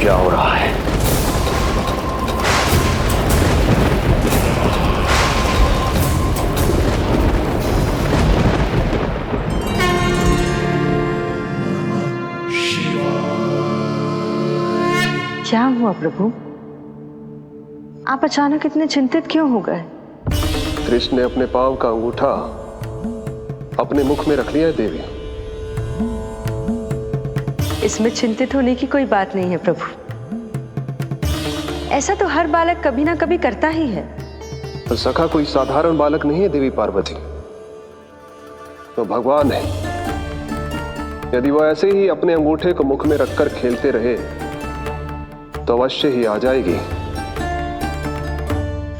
क्या हो रहा है? क्या हुआ प्रभु? आप अचानक इतने चिंतित क्यों हो गए? कृष्ण ने अपने पांव का अंगूठा अपने मुख में रख लिया है देवी। इसमें चिंतित होने की कोई बात नहीं है प्रभु। ऐसा तो हर बालक कभी ना कभी करता ही है। तो सखा कोई साधारण बालक नहीं है देवी पार्वती, तो भगवान है। यदि वो ऐसे ही अपने अंगूठे को मुख में रखकर खेलते रहे तो अवश्य ही आ जाएगी।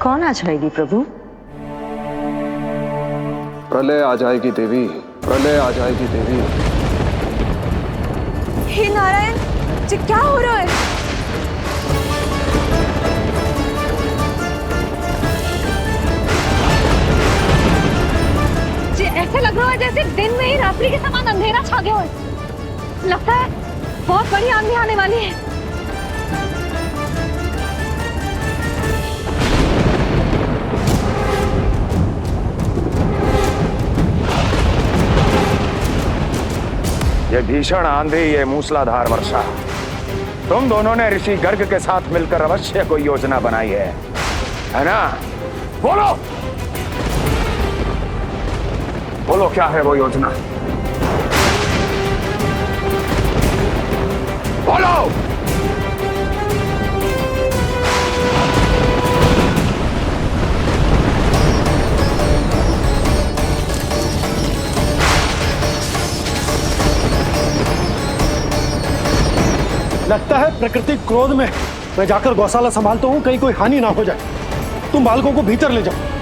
कौन आ जाएगी प्रभु? प्रलय आ जाएगी देवी, प्रलय आ जाएगी देवी। हे नारायण जी, क्या हो रहा है? जी ऐसे लग रहा है जैसे दिन में ही रात्रि के समान अंधेरा छा गया हो। लगता है बहुत बड़ी आंधी आने वाली है। ये भीषण आंधी, ये मूसलाधार वर्षा, तुम दोनों ने ऋषि गर्ग के साथ मिलकर अवश्य कोई योजना बनाई है ना? बोलो बोलो, क्या है वो योजना? बोलो। लगता है प्रकृति क्रोध में। मैं जाकर गौशाला संभालता हूँ, कहीं कोई हानि ना हो जाए। तुम बालकों को भीतर ले जाओ।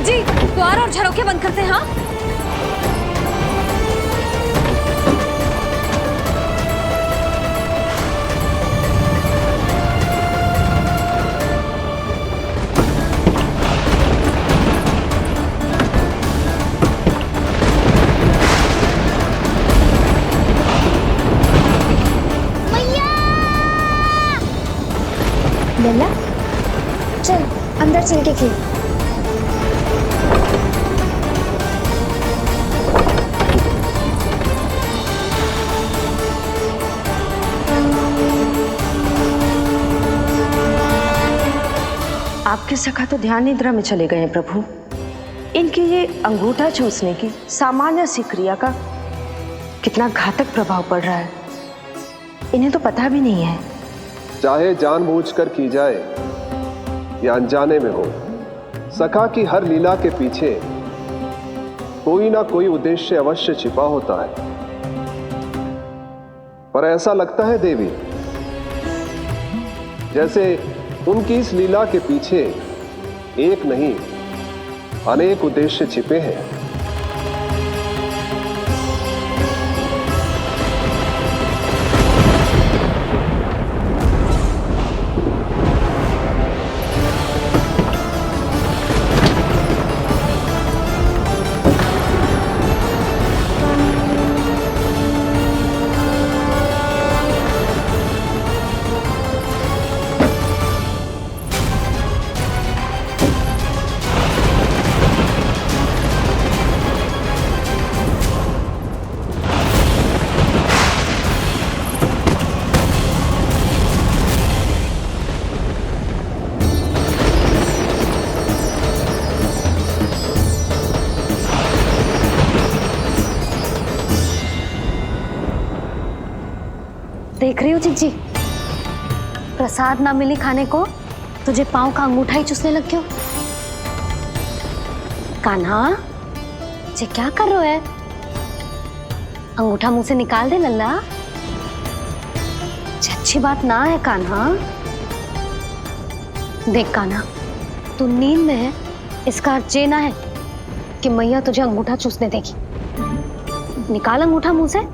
जी द्वार और झरोखे बंद करते हैं। हाँ लल्ला, चल अंदर चल के खेल। आपके सखा तो ध्यान निद्रा में चले गए हैं प्रभु। इनकी ये अंगूठा चूसने की सामान्य सी क्रिया का कितना घातक प्रभाव पड़ रहा है, इन्हें तो पता भी नहीं है। चाहे जानबूझकर की जाए या अनजाने में हो, सखा की हर लीला के पीछे कोई ना कोई उद्देश्य अवश्य छिपा होता है। पर ऐसा लगता है देवी जैसे उनकी इस लीला के पीछे एक नहीं अनेक उद्देश्य छिपे हैं। देख रही हो चिज्जी, प्रसाद ना मिली खाने को, तुझे पांव का अंगूठा ही चूसने लग गयो। कान्हा, ये क्या कर रहे हो है? अंगूठा मुंह से निकाल दे लल्ला। अच्छी बात ना है कान्हा। देख कान्हा, तू नींद में है, इसका अर्थ ये ना है कि मैया तुझे अंगूठा चूसने देगी। निकाल अंगूठा मुंह से।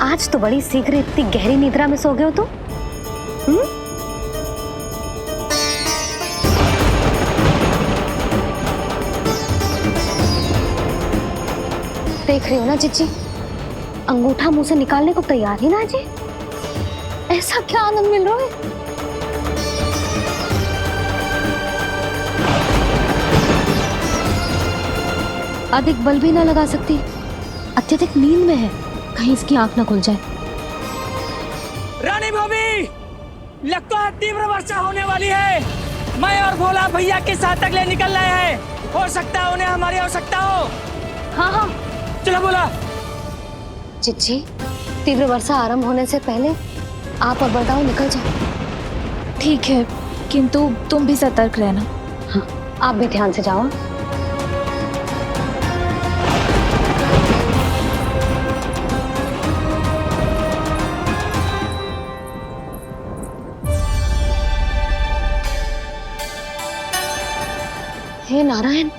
आज तो बड़ी शीघ्र इतनी गहरी निद्रा में सो गए हो तुम। देख रही हो ना चिच्ची, अंगूठा मुंह से निकालने को तैयार ही ना जी। ऐसा क्या आनंद मिल रहा है। अधिक बल भी ना लगा सकती, अत्यधिक नींद में है, कहीं इसकी आंख ना खुल जाए। रानी भाभी, लगता है तीव्र वर्षा होने वाली है। मैं और भोला भैया के साथ अगले निकल रहे हैं। हो सकता है उन्हें हमारी आवश्यकता हो। हाँ हाँ चलो बोला। चिच्ची, तीव्र वर्षा आरंभ होने से पहले आप और बरदाओ निकल जाओ। ठीक है, किंतु तुम भी सतर्क रहना। हाँ, आप भी ध्यान से जाओ। हे नारायण,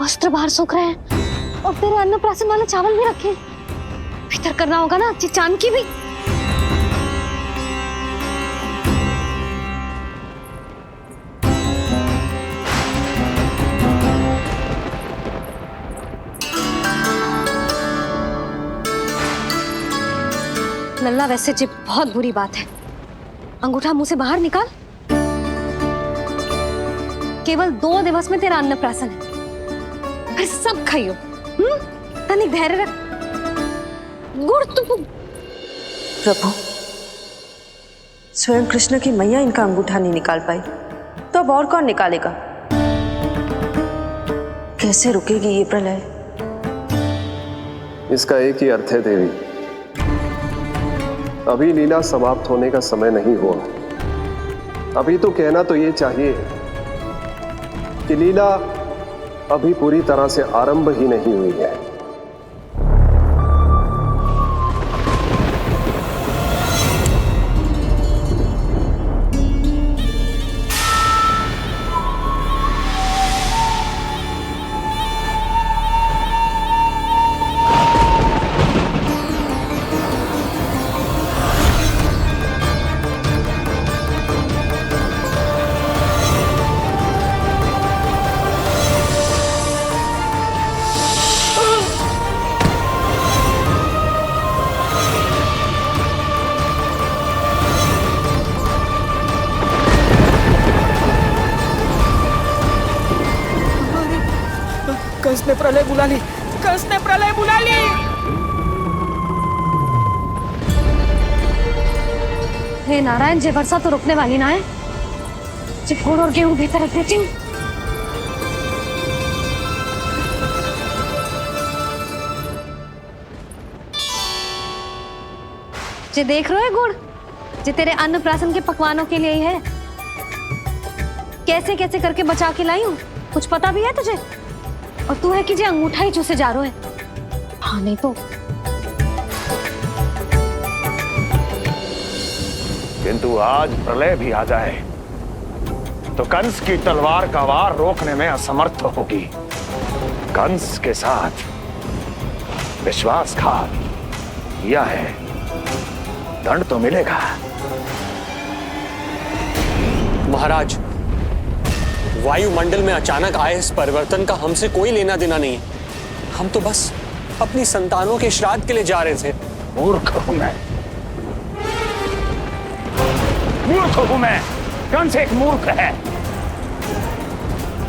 वस्त्र बाहर सूख रहे हैं और तेरे अन्नप्राशन वाले चावल भी रखे हैं। भीतर करना होगा ना चिचान की भी। लल्ला, वैसे जी बहुत बुरी बात है। अंगूठा मुंह से बाहर निकाल। केवल 2 दिवस में तेरा अन्नप्राशन है, फिर सब खाइयो। तनिक धैर्य रख। गुड़ तुम। प्रभु, स्वयं कृष्ण की मैया इनका अंगूठा नहीं निकाल पाई, तो अब और कौन निकालेगा? कैसे रुकेगी ये प्रलय? इसका एक ही अर्थ है देवी, अभी लीला समाप्त होने का समय नहीं हुआ। अभी तो कहना तो ये चाहिए कि लीला अभी पूरी तरह से आरंभ ही नहीं हुई है। कंस ने प्रलय बुला ली। कंस ने प्रलय बुला ली। हे नारायण, जे वर्षा तो रुकने वाली ना है। जे गुड़ और गेहूं भीतर रख देती हूँ। जे देख रहे हो गुड़, जे तेरे अन्नप्राशन के पकवानों के लिए ही है। कैसे कैसे करके बचा के लाई हूँ, कुछ पता भी है तुझे? और तू है कि जे अंगूठा ही चूसे जा रहा है। हाँ नहीं तो। किंतु आज प्रलय भी आ जाए तो कंस की तलवार का वार रोकने में असमर्थ होगी। कंस के साथ विश्वासघात किया है, दंड तो मिलेगा। महाराज, वायुमंडल में अचानक आए इस परिवर्तन का हमसे कोई लेना देना नहीं है। हम तो बस अपनी संतानों के श्राद्ध के लिए जा रहे थे। मूर्ख हूं मैं, मूर्ख हूं मैं। कंस एक मूर्ख है,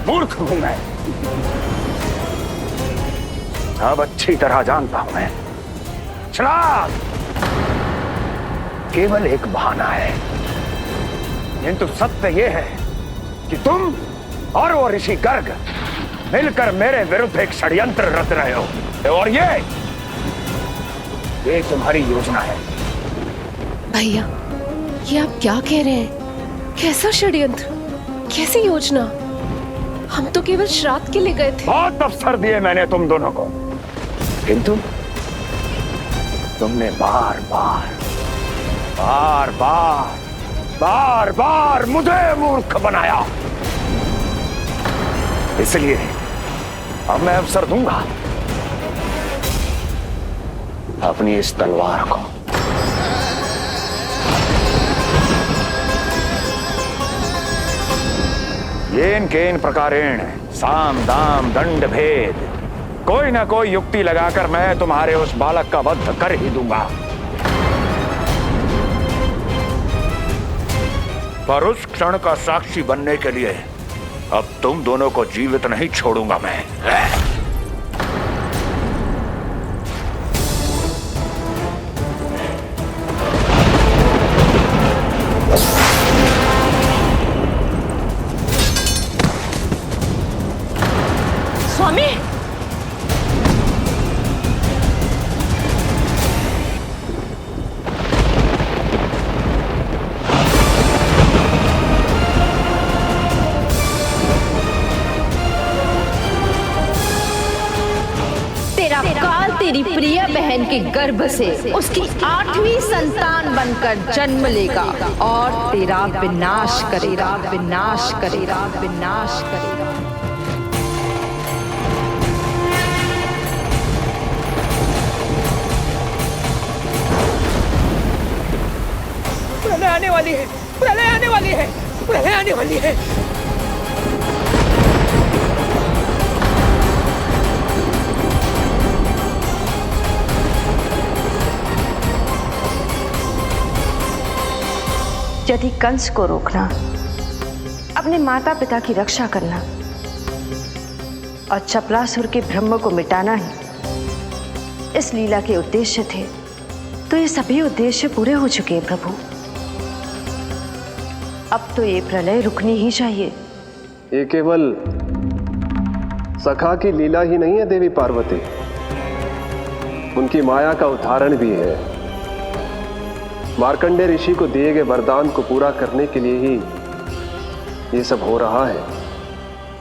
मूर्ख हूं मैं। अब अच्छी तरह जानता हूं मैं, श्राद्ध केवल एक बहाना है। किंतु सत्य यह है कि तुम और वो ऋषि गर्ग मिलकर मेरे विरुद्ध एक षड्यंत्र रच रहे हो, और ये तुम्हारी योजना है। भैया, ये आप क्या कह रहे हैं? कैसा षड्यंत्र, कैसी योजना? हम तो केवल श्राद्ध के लिए गए थे। बहुत अवसर दिए मैंने तुम दोनों को, किंतु तुमने बार बार बार बार बार बार मुझे मूर्ख बनाया। इसलिए अब मैं अवसर दूंगा अपनी इस तलवार को। येन केन प्रकारेण साम दाम दंड भेद कोई ना कोई युक्ति लगाकर मैं तुम्हारे उस बालक का वध कर ही दूंगा, पर उस क्षण का साक्षी बनने के लिए अब तुम दोनों को जीवित नहीं छोड़ूंगा मैं। स्वामी, तेरा काल तेरी प्रिय बहन के गर्भ से उसकी 8वीं संतान बनकर जन्म लेगा और तेरा विनाश करेगा, विनाश करेगा, विनाश करेगा। प्रलय आने वाली है, प्रलय आने वाली है, प्रलय आने वाली है। यदि कंस को रोकना, अपने माता पिता की रक्षा करना और चपलासुर के ब्रह्म को मिटाना ही इस लीला के उद्देश्य थे, तो ये सभी उद्देश्य पूरे हो चुके हैं प्रभु। अब तो ये प्रलय रुकनी ही चाहिए। ये केवल सखा की लीला ही नहीं है देवी पार्वती, उनकी माया का उदाहरण भी है। मार्कंडे ऋषि को दिए गए वरदान को पूरा करने के लिए ही ये सब हो रहा है।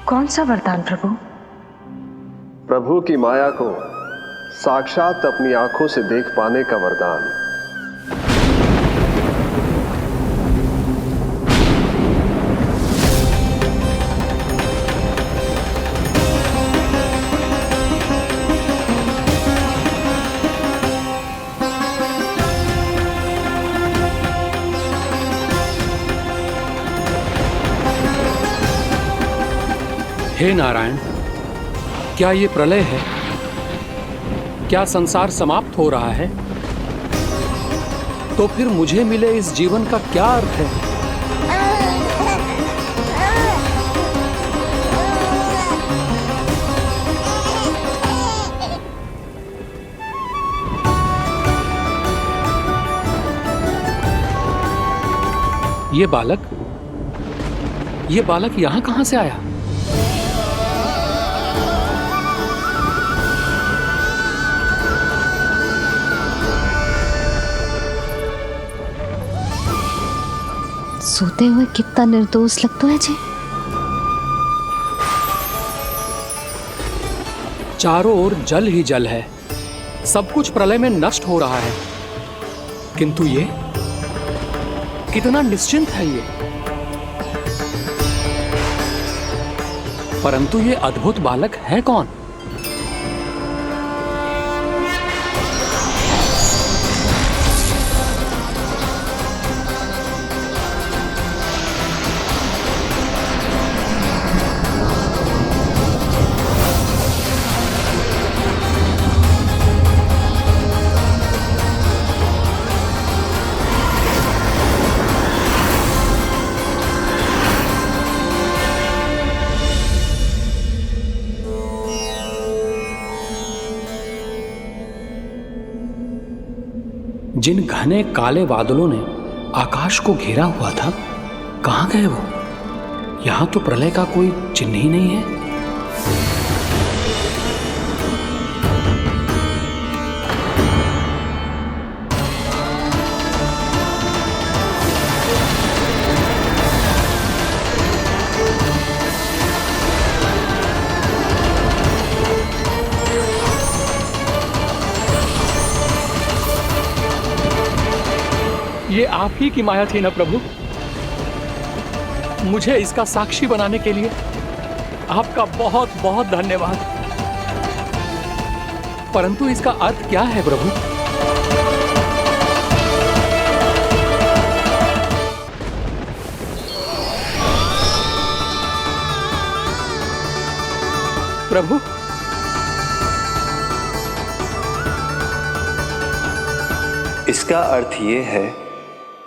कौन सा वरदान प्रभु? प्रभु की माया को साक्षात अपनी आंखों से देख पाने का वरदान। हे नारायण, क्या ये प्रलय है? क्या संसार समाप्त हो रहा है? तो फिर मुझे मिले इस जीवन का क्या अर्थ है? ये बालक यहां कहां से आया? सोते हुए कितना निर्दोष लगता है जी। चारों ओर जल ही जल है, सब कुछ प्रलय में नष्ट हो रहा है, किंतु ये कितना निश्चिंत है ये। परंतु ये अद्भुत बालक है कौन? जिन घने काले बादलों ने आकाश को घेरा हुआ था, कहां गए वो? यहां तो प्रलय का कोई चिन्ह ही नहीं है। ये आप ही की माया थी ना प्रभु? मुझे इसका साक्षी बनाने के लिए आपका बहुत बहुत धन्यवाद। परंतु इसका अर्थ क्या है प्रभु? प्रभु, इसका अर्थ ये है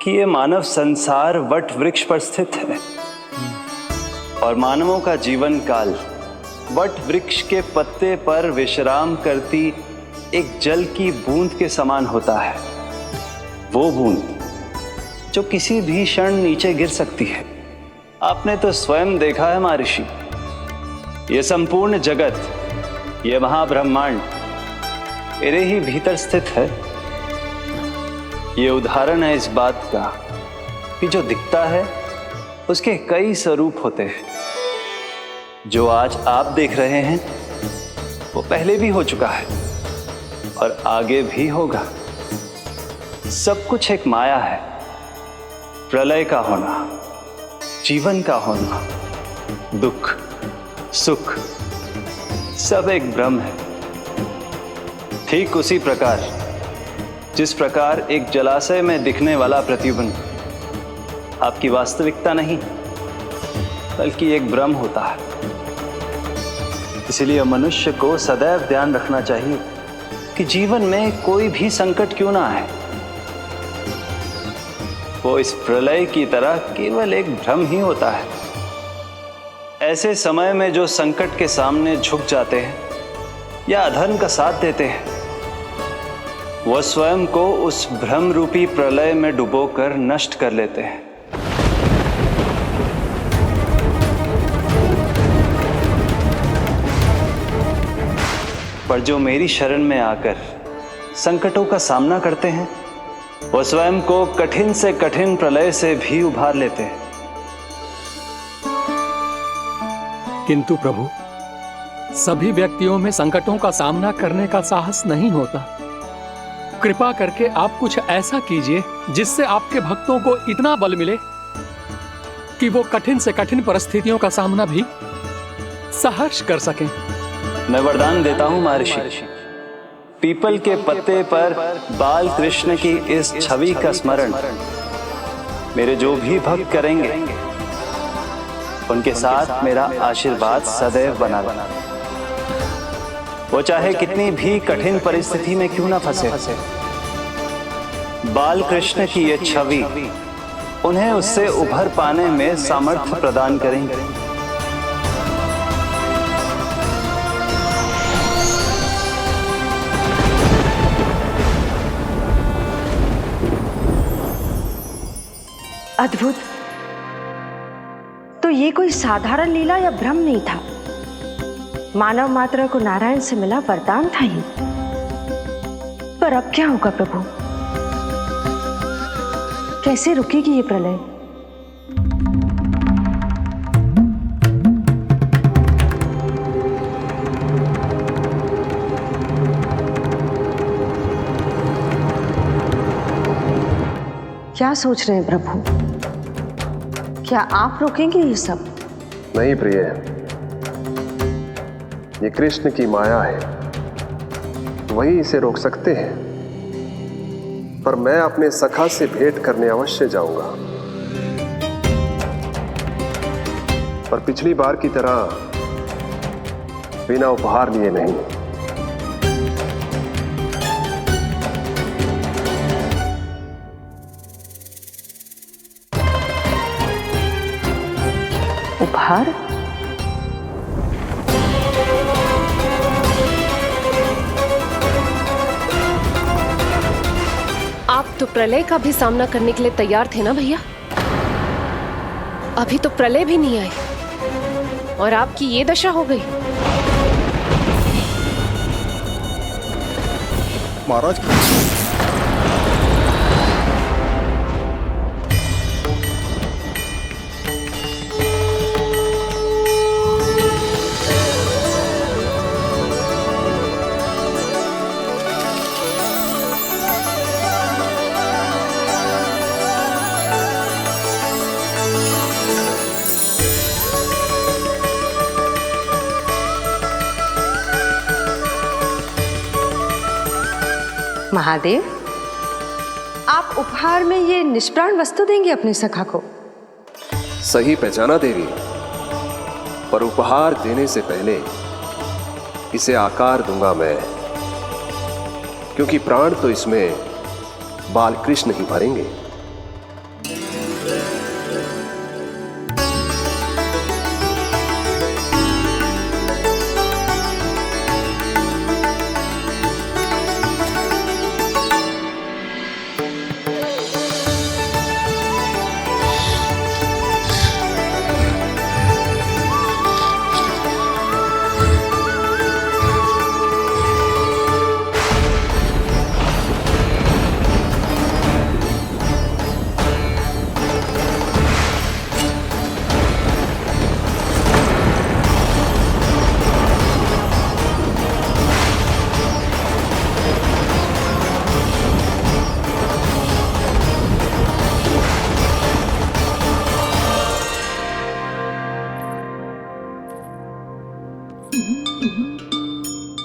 कि ये मानव संसार वट वृक्ष पर स्थित है और मानवों का जीवन काल वट वृक्ष के पत्ते पर विश्राम करती एक जल की बूंद के समान होता है। वो बूंद जो किसी भी क्षण नीचे गिर सकती है। आपने तो स्वयं देखा है महर्षि, ये संपूर्ण जगत, ये महाब्रह्मांड मेरे ही भीतर स्थित है। ये उदाहरण है इस बात का कि जो दिखता है उसके कई स्वरूप होते हैं। जो आज आप देख रहे हैं वो पहले भी हो चुका है और आगे भी होगा। सब कुछ एक माया है। प्रलय का होना, जीवन का होना, दुख सुख सब एक भ्रम है। ठीक उसी प्रकार जिस प्रकार एक जलाशय में दिखने वाला प्रतिबिंब आपकी वास्तविकता नहीं बल्कि एक भ्रम होता है। इसलिए मनुष्य को सदैव ध्यान रखना चाहिए कि जीवन में कोई भी संकट क्यों ना आए, वो इस प्रलय की तरह केवल एक भ्रम ही होता है। ऐसे समय में जो संकट के सामने झुक जाते हैं या अधर्म का साथ देते हैं, वह स्वयं को उस भ्रम रूपी प्रलय में डुबोकर नष्ट कर लेते हैं। पर जो मेरी शरण में आकर संकटों का सामना करते हैं, वो स्वयं को कठिन से कठिन प्रलय से भी उभार लेते हैं। किंतु प्रभु, सभी व्यक्तियों में संकटों का सामना करने का साहस नहीं होता। कृपा करके आप कुछ ऐसा कीजिए जिससे आपके भक्तों को इतना बल मिले कि वो कठिन से कठिन परिस्थितियों का सामना भी सहर्ष कर सकें। मैं वरदान देता हूं महर्षि, पीपल के पत्ते पर बाल कृष्ण की इस छवि का स्मरण मेरे जो भी भक्त करेंगे उनके साथ मेरा आशीर्वाद सदैव बना रहना। वो चाहे कितनी भी कठिन परिस्थिति में क्यों ना फंसे, बाल कृष्ण की ये छवि उन्हें उससे उभर पाने में सामर्थ्य प्रदान करेंगे। अद्भुत। तो ये कोई साधारण लीला या भ्रम नहीं था, मानव मात्र को नारायण से मिला वरदान था ही। पर अब क्या होगा प्रभु? कैसे रुकेगी ये प्रलय? क्या सोच रहे हैं प्रभु? क्या आप रोकेंगे ये सब? नहीं प्रिय, ये कृष्ण की माया है, वही इसे रोक सकते हैं। पर मैं अपने सखा से भेंट करने अवश्य जाऊंगा। पर पिछली बार की तरह बिना उपहार लिए नहीं। उपहार? आप तो प्रलय का भी सामना करने के लिए तैयार थे ना भैया? अभी तो प्रलय भी नहीं आई और आपकी ये दशा हो गई। महाराज, महादेव, आप उपहार में ये निष्प्राण वस्तु देंगे अपने सखा को? सही पहचाना देवी, पर उपहार देने से पहले इसे आकार दूंगा मैं, क्योंकि प्राण तो इसमें बाल कृष्ण ही भरेंगे।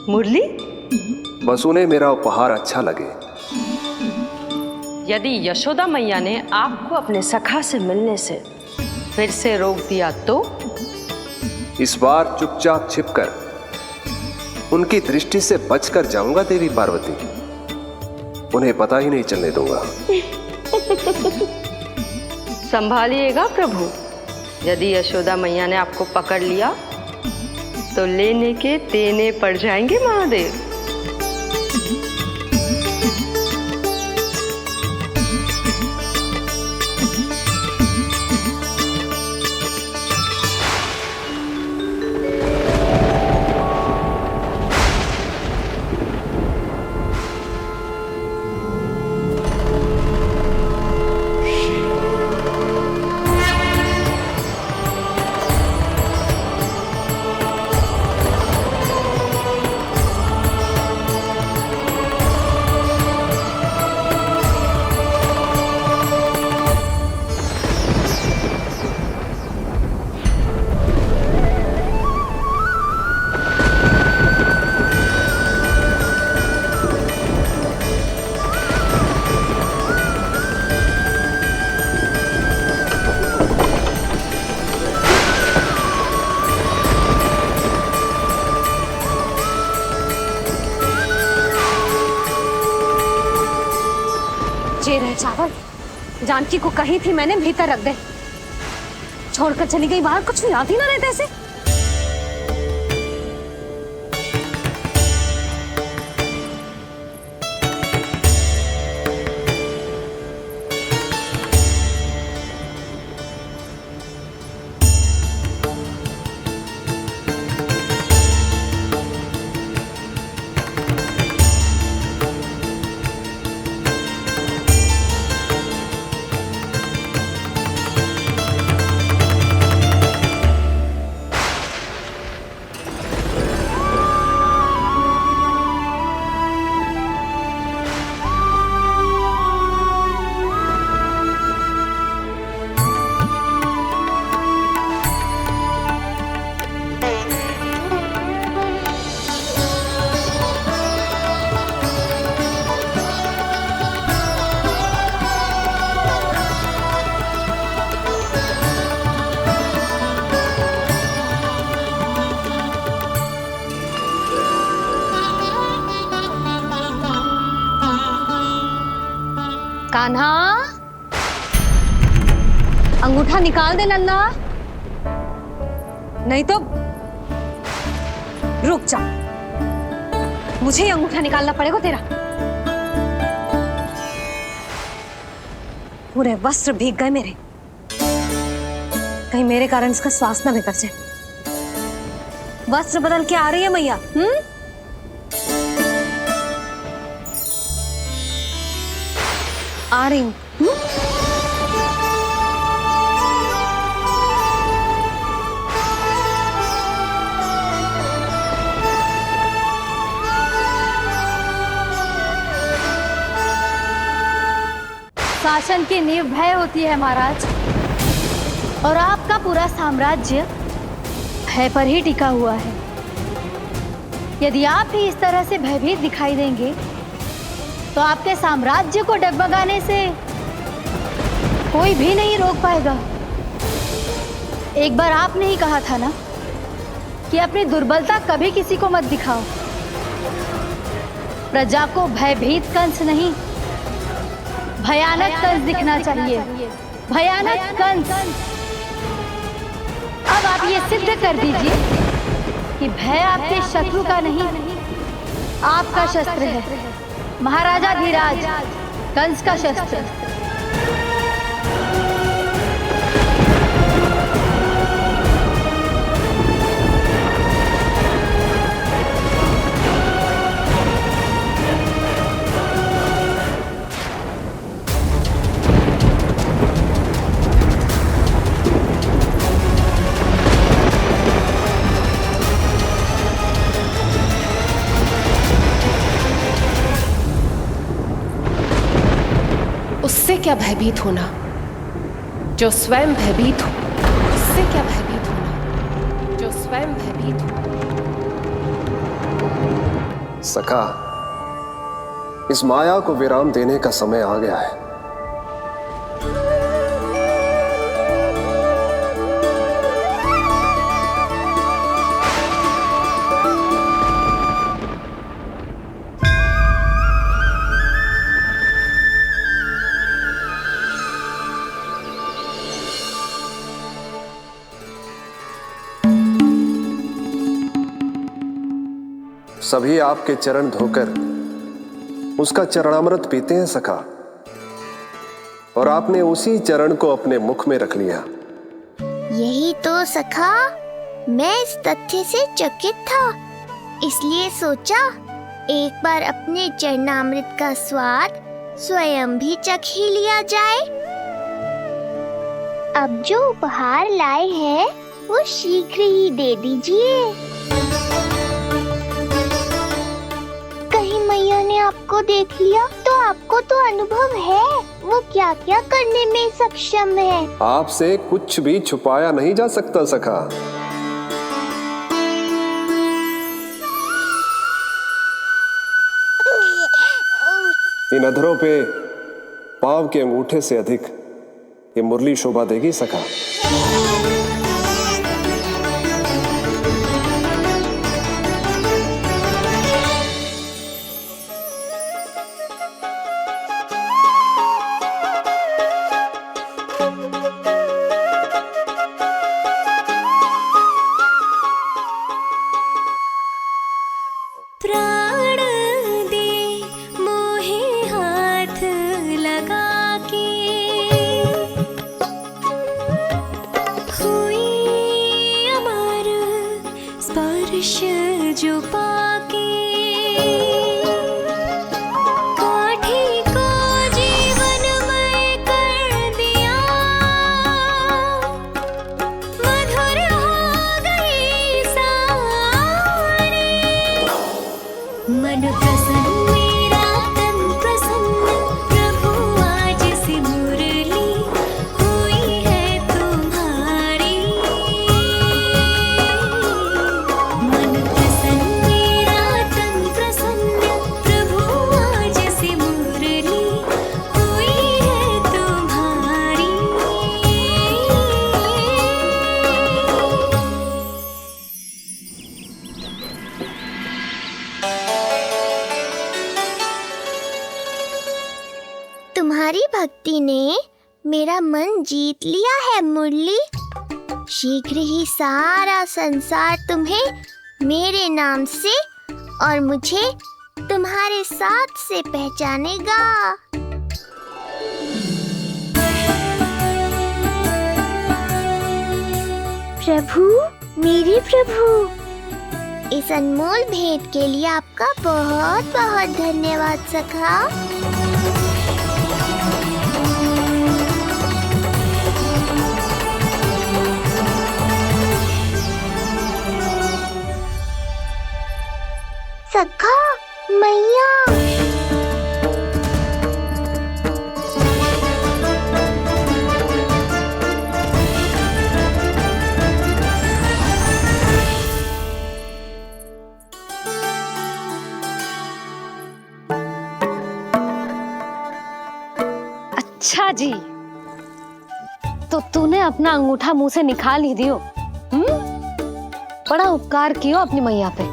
मुरली, बस उन्हें मेरा उपहार अच्छा लगे। यदि यशोदा मैया ने आपको अपने सखा से मिलने से फिर से रोक दिया तो? इस बार चुपचाप छिपकर उनकी दृष्टि से बचकर जाऊंगा देवी पार्वती। उन्हें पता ही नहीं चलने दूंगा। संभालिएगा प्रभु, यदि यशोदा मैया ने आपको पकड़ लिया तो लेने के देने पड़ जाएंगे महादेव। ये रहे चावल, जानकी को कही थी मैंने भीतर रख दे, छोड़कर चली गई बाहर, कुछ याद ही ना रहते ऐसे। कान्हा, अंगूठा निकाल दे नन्ना, नहीं तो रुक जा, मुझे ही अंगूठा निकालना पड़ेगा तेरा। पूरे वस्त्र भीग गए मेरे, कहीं मेरे कारण इसका श्वास ना बिगड़ जाए। वस्त्र बदल के आ रही है मैया। आ रही हूँ। शासन की नींव भय होती है महाराज, और आपका पूरा साम्राज्य भय पर ही टिका हुआ है। यदि आप भी इस तरह से भयभीत दिखाई देंगे तो आपके साम्राज्य को डगमगाने से कोई भी नहीं रोक पाएगा। एक बार आपने ही कहा था ना कि अपनी दुर्बलता कभी किसी को मत दिखाओ। प्रजा को भयभीत कंस नहीं, भयानक कंस दिखना चाहिए, भयानक कंस। अब आप ये सिद्ध कर दीजिए कि भय आपके शत्रु का नहीं, आपका शस्त्र है। महाराजा धीराज, कंस का शस्त्र। उससे क्या भयभीत होना जो स्वयं भयभीत हो, उससे क्या भयभीत होना जो स्वयं भयभीत हो। सखा, इस माया को विराम देने का समय आ गया है। सभी आपके चरण धोकर उसका चरणामृत पीते हैं सखा, और आपने उसी चरण को अपने मुख में रख लिया। यही तो सखा, मैं इस तथ्य से चकित था, इसलिए सोचा एक बार अपने चरणामृत का स्वाद स्वयं भी चख ही लिया जाए। अब जो उपहार लाए हैं वो शीघ्र ही दे दीजिए। मैया ने आपको देख लिया तो आपको तो अनुभव है वो क्या क्या करने में सक्षम है। आपसे कुछ भी छुपाया नहीं जा सकता सखा। इन अधरों पे पांव के अंगूठे से अधिक ये मुरली शोभा देगी सखा। जो पाके काठी को जीवनमय कर दिया, मधुर हो गई सारी। मन प्रसन्न मेरा तन प्रसन्न, प्रभु आज से मुरली हुई है तुम्हारी। मन तुम्हारी भक्ति ने मेरा मन जीत लिया है मुरली। शीघ्र ही सारा संसार तुम्हें मेरे नाम से और मुझे तुम्हारे साथ से पहचानेगा। प्रभु, मेरे प्रभु, इस अनमोल भेंट के लिए आपका बहुत बहुत धन्यवाद सखा। सखा, मैया, अच्छा जी, तो तूने अपना अंगूठा मुंह से निकाल ही दियो। बड़ा उपकार कियो अपनी मैया पे।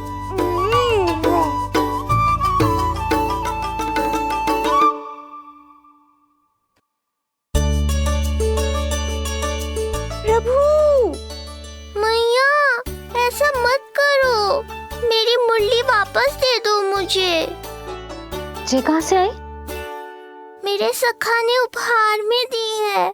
ऐसा मत करो, मेरी मुरली वापस दे दो मुझे। ये कहाँ से आई? मेरे सखा ने उपहार में दी है।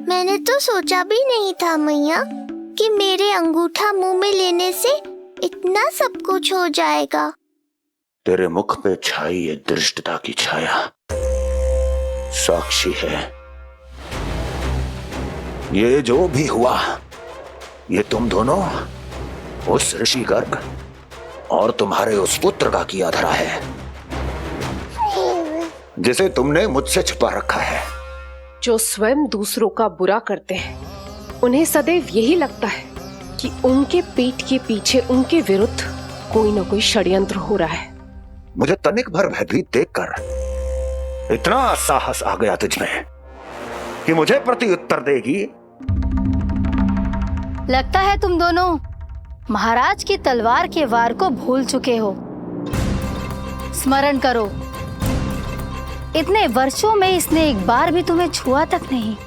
मैंने तो सोचा भी नहीं था मैया कि मेरे अंगूठा मुंह में लेने से इतना सब कुछ हो जाएगा। तेरे मुख पे छाई ये दृष्टता की छाया साक्षी है। ये जो भी हुआ, ये तुम दोनों, उस ऋषि गर्ग और तुम्हारे उस पुत्र का किया धरा है, जिसे तुमने मुझसे छुपा रखा है। जो स्वयं दूसरों का बुरा करते हैं, उन्हें सदैव यही लगता है कि उनके पीठ के पीछे उनके विरुद्ध कोई न कोई षड्यंत्र हो रहा है। मुझे तनिक भर भयभीत देखकर इतना साहस आ गया तुझमें कि मुझे प्रति उत्तर देगी। लगता है तुम दोनों महाराज की तलवार के वार को भूल चुके हो। स्मरण करो, इतने वर्षों में इसने एक बार भी तुम्हें छुआ तक नहीं,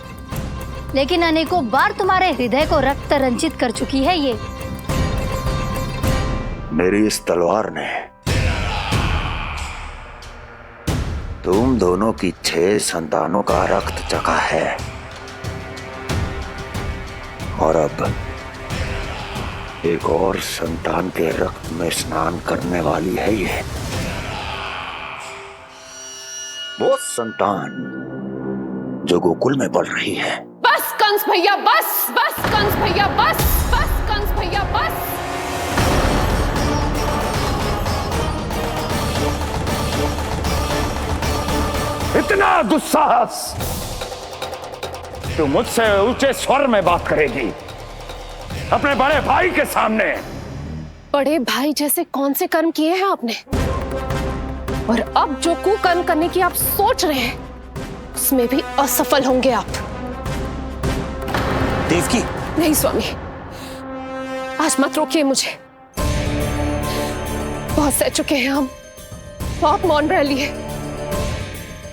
लेकिन अनेकों बार तुम्हारे हृदय को रक्त रंजित कर चुकी है ये। मेरी इस तलवार ने तुम दोनों की 6 संतानों का रक्त चखा है, और अब एक और संतान के रक्त में स्नान करने वाली है ये। वो संतान जो गोकुल में पल रही है। बस कंस भैया बस, बस कंस भैया बस, बस कंस भैया बस। इतना दुस्साहस! तू मुझसे ऊंचे स्वर में बात करेगी अपने बड़े भाई के सामने? बड़े भाई जैसे कौन से कर्म किए हैं आपने? और अब जो कुकर्म करने की आप सोच रहे हैं, उसमें भी असफल होंगे आप। देवकी! नहीं स्वामी, आज मत रोकिए मुझे। बहुत सह चुके हैं हम, बहुत मौन रह लिए,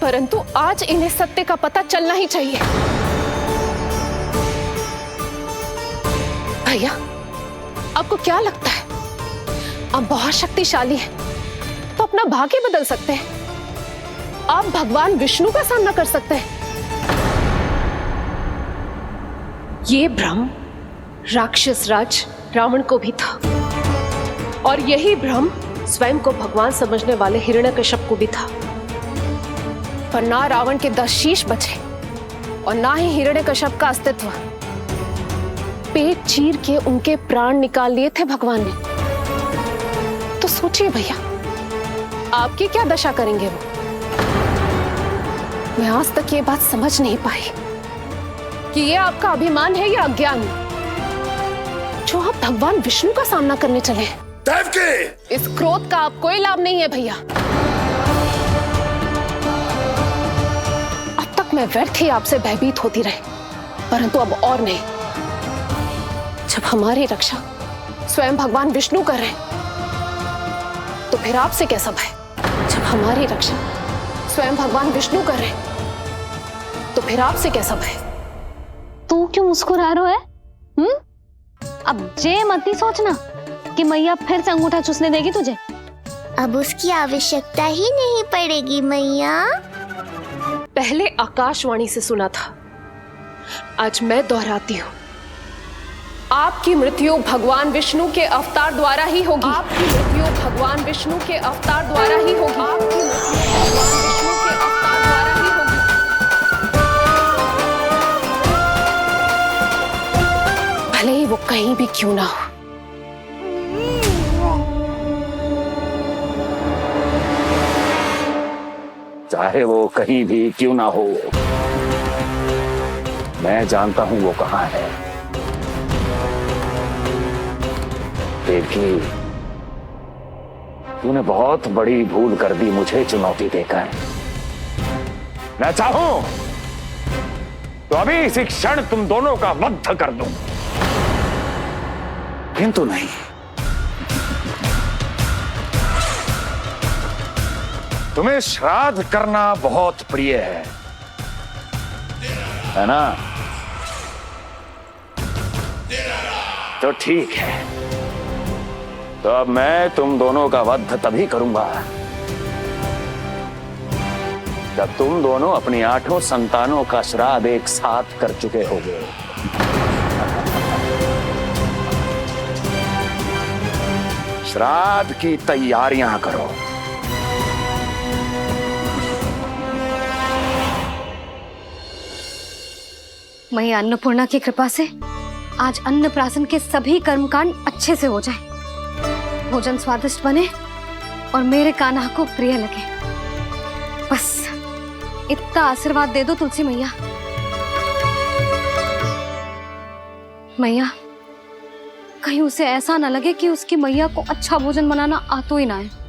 परंतु आज इन्हें सत्य का पता चलना ही चाहिए। भैया, आपको क्या लगता है आप बहुत शक्तिशाली हैं, तो अपना भाग्य बदल सकते हैं? आप भगवान विष्णु का सामना कर सकते हैं। ये भ्रम राक्षस राज रावण को भी था, और यही भ्रम स्वयं को भगवान समझने वाले हिरण्यकश्यप को भी था। पर ना रावण के 10 शीश बचे और ना ही हिरण्यकश्यप का अस्तित्व। पेट चीर के उनके प्राण निकाल लिए थे भगवान ने। तो सोचिए भैया, आपकी क्या दशा करेंगे वो? मैं आज तक ये बात समझ नहीं पाई कि ये आपका अभिमान है या अज्ञान, जो आप भगवान विष्णु का सामना करने चले हैं। देवकी! इस क्रोध का आप कोई लाभ नहीं है भैया। अब तक मैं व्यर्थ ही आपसे भयभीत होती रही, परंतु अब और नहीं। जब हमारी रक्षा स्वयं भगवान विष्णु कर रहे हैं, तो फिर आपसे कैसा भय? जब हमारी रक्षा स्वयं भगवान विष्णु कर रहे हैं, तो फिर आपसे कैसा भय? तू क्यों मुस्कुरा रहा है? अब जे मत ही सोचना कि मैया फिर से अंगूठा चूसने देगी तुझे। अब उसकी आवश्यकता ही नहीं पड़ेगी मैया। पहले आकाशवाणी से सुना था, आज मैं दोहराती हूँ। आपकी मृत्यु भगवान विष्णु के अवतार द्वारा ही होगी। आपकी मृत्यु भगवान विष्णु के अवतार द्वारा ही होगी। आपकी मृत्यु भगवान विष्णु के अवतार द्वारा ही होगी। भले ही वो कहीं भी क्यों ना हो। चाहे वो कहीं भी क्यों ना हो, मैं जानता हूं वो कहां है। देखिए, तूने बहुत बड़ी भूल कर दी मुझे चुनौती देकर। मैं चाहूं तो अभी इसी क्षण तुम दोनों का वध कर दूं, किंतु नहीं। तुम्हें श्राद्ध करना बहुत प्रिय है ना? तो ठीक है, तो अब मैं तुम दोनों का वध तभी करूंगा जब तुम दोनों अपनी 8 संतानों का श्राद्ध एक साथ कर चुके होगे। श्राद्ध की तैयारियां करो। मैया अन्नपूर्णा की कृपा से आज अन्नप्राशन के सभी कर्मकांड अच्छे से हो जाए, भोजन स्वादिष्ट बने और मेरे कान्हा को प्रिय लगे। बस इतना आशीर्वाद दे दो तुलसी मैया। मैया, कहीं उसे ऐसा न लगे कि उसकी मैया को अच्छा भोजन बनाना आतो ही ना है।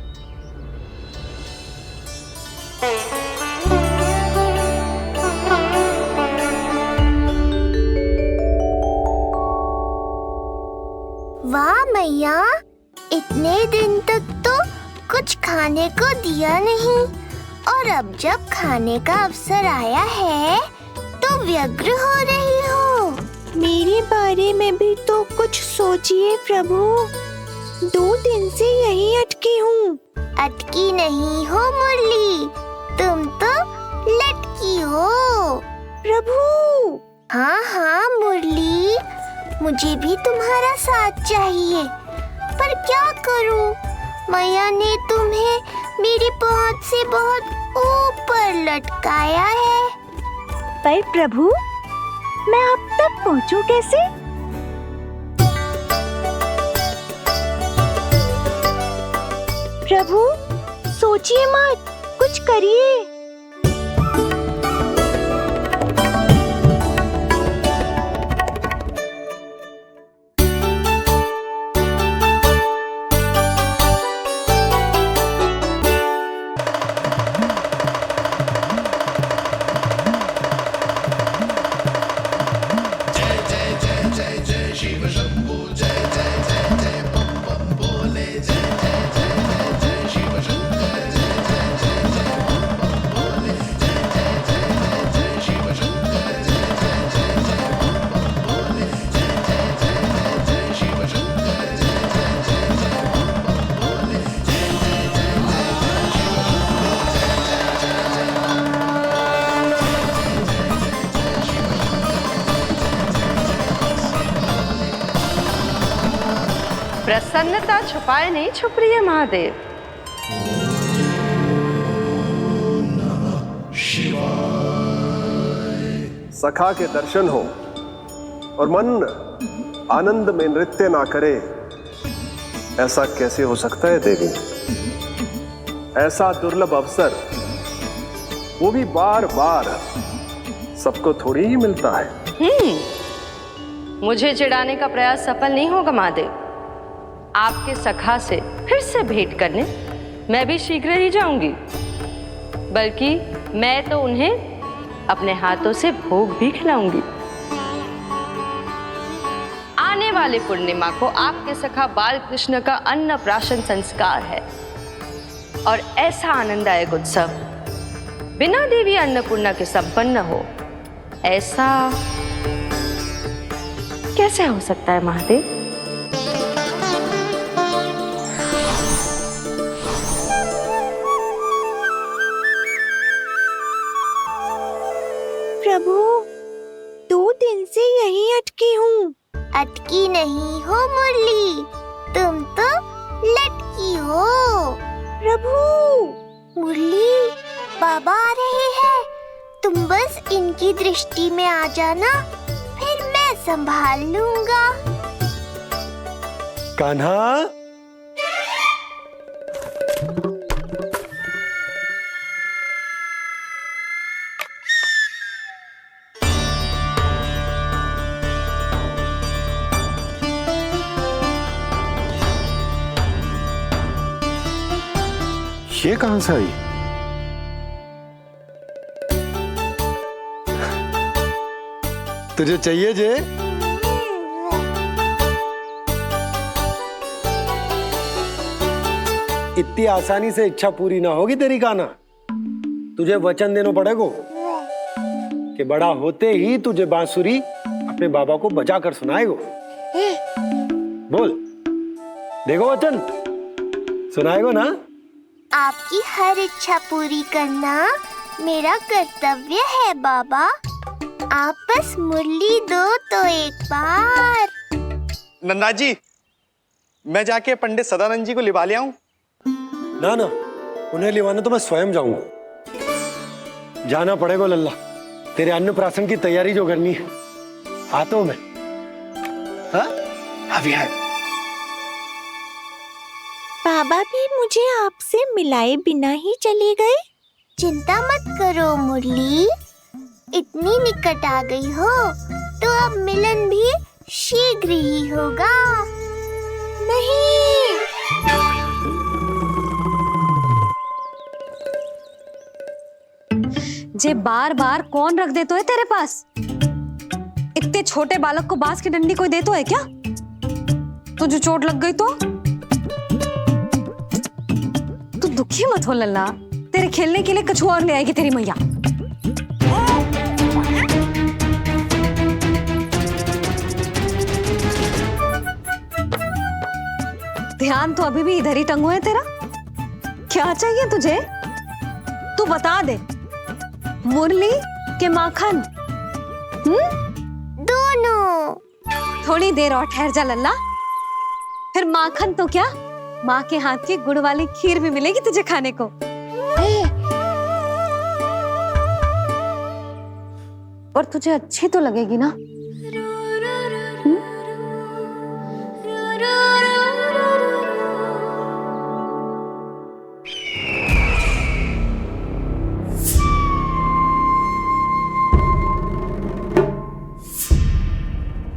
वाह मैया, इतने दिन तक तो कुछ खाने को दिया नहीं, और अब जब खाने का अवसर आया है तो व्यग्र हो रही हो। मेरे बारे में भी तो कुछ सोचिए प्रभु। 2 दिन से यहीं अटकी हूँ। अटकी नहीं हो मुरली, तुम तो लटकी हो। प्रभु। हाँ हाँ मुरली, मुझे भी तुम्हारा साथ चाहिए, पर क्या करूं? मैया ने तुम्हें मेरी पहुंच से बहुत ऊपर लटकाया है। पर प्रभु, मैं अब तक पहुंचूं कैसे? प्रभु, सोचिए मत, कुछ करिए। प्रसन्नता छुपाए नहीं छुप रही है महादेव। सखा के दर्शन हो और मन आनंद में नृत्य ना करे, ऐसा कैसे हो सकता है देवी? ऐसा दुर्लभ अवसर, वो भी बार बार, सबको थोड़ी ही मिलता है। मुझे चिढ़ाने का प्रयास सफल नहीं होगा महादेव। आपके सखा से फिर से भेंट करने मैं भी शीघ्र ही जाऊंगी, बल्कि मैं तो उन्हें अपने हाथों से भोग भी खिलाऊंगी। आने वाली पूर्णिमा को आपके सखा बाल कृष्ण का अन्नप्राशन संस्कार है, और ऐसा आनंददायक उत्सव बिना देवी अन्नपूर्णा के संपन्न हो, ऐसा कैसे हो सकता है महादेव? प्रभु, 2 दिन से यहीं अटकी हूँ। अटकी नहीं हो मुरली, तुम तो लटकी हो। प्रभु। मुरली, बाबा आ रहे हैं, तुम बस इनकी दृष्टि में आ जाना, फिर मैं संभाल लूंगा। कान्हा, ये कहां से आई? तुझे चाहिए जे? इतनी आसानी से इच्छा पूरी ना होगी तेरी कान्हा। तुझे वचन देना पड़ेगा कि बड़ा होते ही तुझे बांसुरी अपने बाबा को बजा कर सुनाएगा। बोल। देखो वचन सुनाएगो ना? आपकी हर इच्छा पूरी करना मेरा कर्तव्य है बाबा। आप बस मुरली दो तो एक बार। नन्ना जी, मैं जाके पंडित सदानंद जी को लिवा ले आऊं? ना ना, उन्हें लिवाने तो मैं स्वयं जाऊंगा। जाना पड़ेगा लल्ला, तेरे अन्नप्राशन की तैयारी जो करनी है। आता हूं मैं। हाँ? अभी आए। बाबा भी मुझे आपसे मिलाए बिना ही चले गए। चिंता मत करो मुरली, इतनी निकट आ गई हो तो अब मिलन भी शीघ्र ही होगा। नहीं, जे बार बार कौन रख दे तो है तेरे पास? इतने छोटे बालक को बांस की डंडी कोई दे तो है क्या? तुझे चोट लग गई तो? तू दुखी मत हो लल्ला, तेरे खेलने के लिए कछुआ और ले आएगी तेरी मैया। ध्यान तो अभी भी इधर ही टंगो है तेरा। क्या चाहिए तुझे? तू बता दे, मुरली के माखन? दोनों। थोड़ी देर और ठहर जा लल्ला, फिर माखन तो क्या, माँ के हाथ की गुड़ वाली खीर भी मिलेगी तुझे खाने को। और तुझे अच्छी तो लगेगी ना?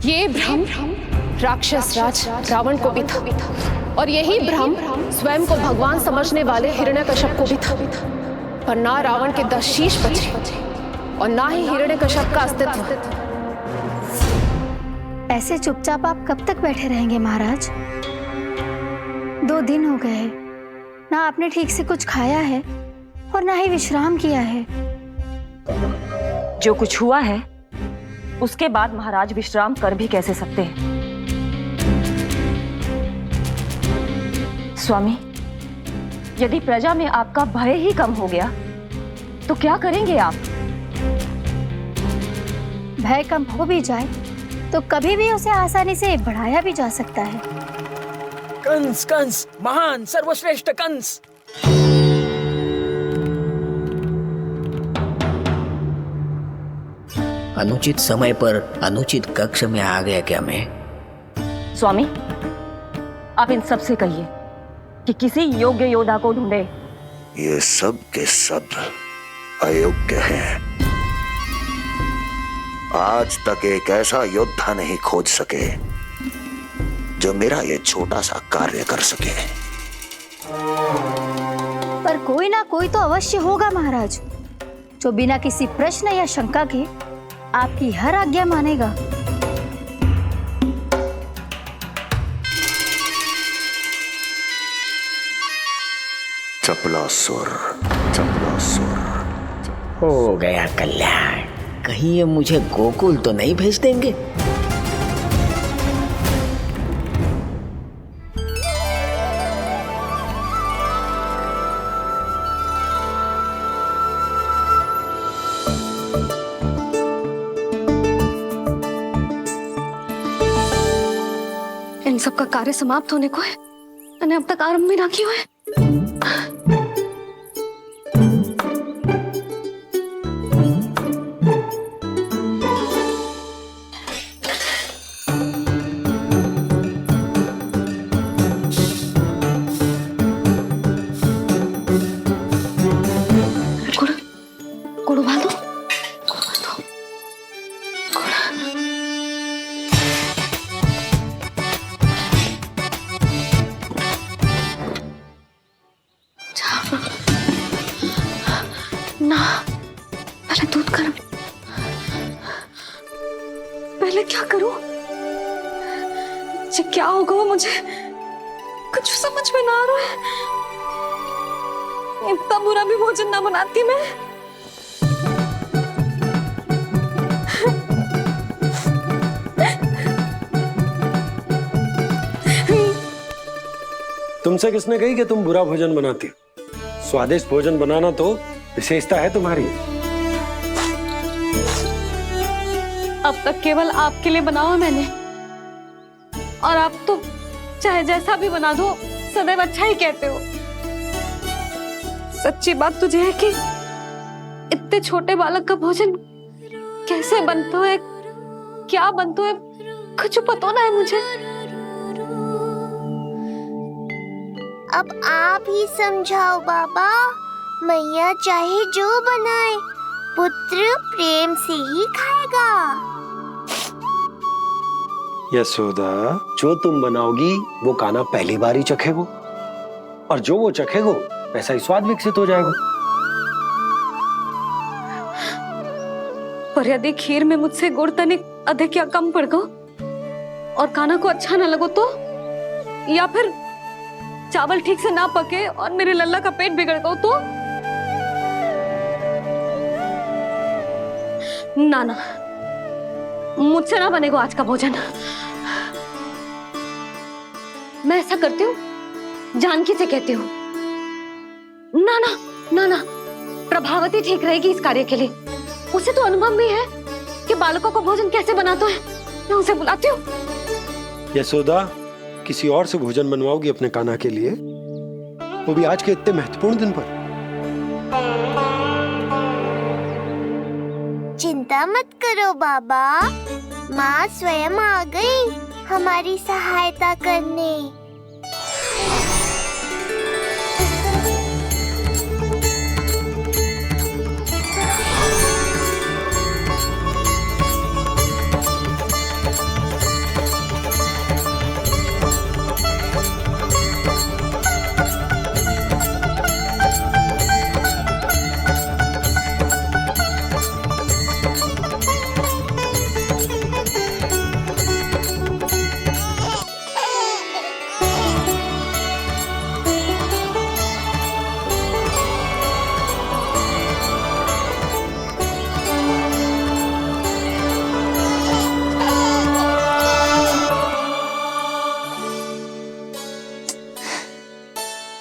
ये भ्रम राक्षस राज रावण को भी था, और यही भ्रम स्वयं को भगवान समझने वाले हिरण्यकश्यप को भी था। पर ना रावण के 10 शीश बचे और ना ही हिरण्यकश्यप का अस्तित्व। ऐसे चुपचाप आप कब तक बैठे रहेंगे महाराज? 2 दिन हो गए, ना आपने ठीक से कुछ खाया है और ना ही विश्राम किया है। जो कुछ हुआ है उसके बाद महाराज विश्राम कर भी कैसे सकते हैं? स्वामी, यदि प्रजा में आपका भय ही कम हो गया तो क्या करेंगे आप? भय कम हो भी जाए तो कभी भी उसे आसानी से बढ़ाया भी जा सकता है। कंस कंस, महान सर्वश्रेष्ठ कंस। अनुचित समय पर अनुचित कक्ष में आ गया क्या मैं? स्वामी, आप इन सब से कहिए कि किसी योग्य योद्धा को ढूंढे। ये सब के सब अयोग्य हैं। आज तक एक ऐसा योद्धा नहीं खोज सके जो मेरा ये छोटा सा कार्य कर सके। पर कोई ना कोई तो अवश्य होगा महाराज, जो बिना किसी प्रश्न या शंका के आपकी हर आज्ञा मानेगा। चपलासुर, चपलासुर। हो गया कल्याण। कहीं ये मुझे गोकुल तो नहीं भेज देंगे? इन सब का कार्य समाप्त होने को है, मैंने अब तक आरंभ भी ना किया है। गुड़ उबाल दो। ना, पहले दूध गर्म। पहले क्या करूं? ये क्या होगा वो मुझे कुछ समझ में ना आ रहा है। इतना बुरा भी भोजन ना बनाती मैं। तुमसे किसने कही कि तुम बुरा भोजन बनाती हो? स्वादिष्ट भोजन बनाना तो विशेषता है तुम्हारी। अब तक केवल आपके लिए बनाओ मैंने, और आप तो चाहे जैसा भी बना दो सदैव अच्छा ही कहते हो। सच्ची बात तुझे है कि इतने छोटे बालक का भोजन कैसे बनता है, क्या बनता है, कुछ पता ना है मुझे। अब आप ही समझाओ बाबा। मैया चाहे जो बनाए, पुत्र प्रेम से ही खाएगा। यशोदा, जो तुम बनाओगी वो कान्हा पहली बार ही चखेगो, और जो वो चखेगो वैसा ही स्वाद विकसित हो जाएगा। पर यदि खीर में मुझसे गुड़ तनिक अधिक या कम पड़ गो और कान्हा को अच्छा ना लगो तो, या फिर चावल ठीक से ना पके और मेरे लल्ला का पेट बिगड़ गो तो? ना ना, मुझसे ना बनेगा आज का भोजन। मैं ऐसा करती हूँ, जानकी से कहती हूँ। ना ना ना ना, प्रभावती ठीक रहेगी इस कार्य के लिए। उसे तो अनुभव भी है कि बालकों को भोजन कैसे बनाते हैं। मैं उसे बुलाती हूँ। यशोदा, किसी और से भोजन बनवाओगी अपने कान्हा के लिए, वो भी आज के इतने महत्वपूर्ण दिन पर? चिंता मत करो बाबा, माँ स्वयं आ गई हमारी सहायता करने।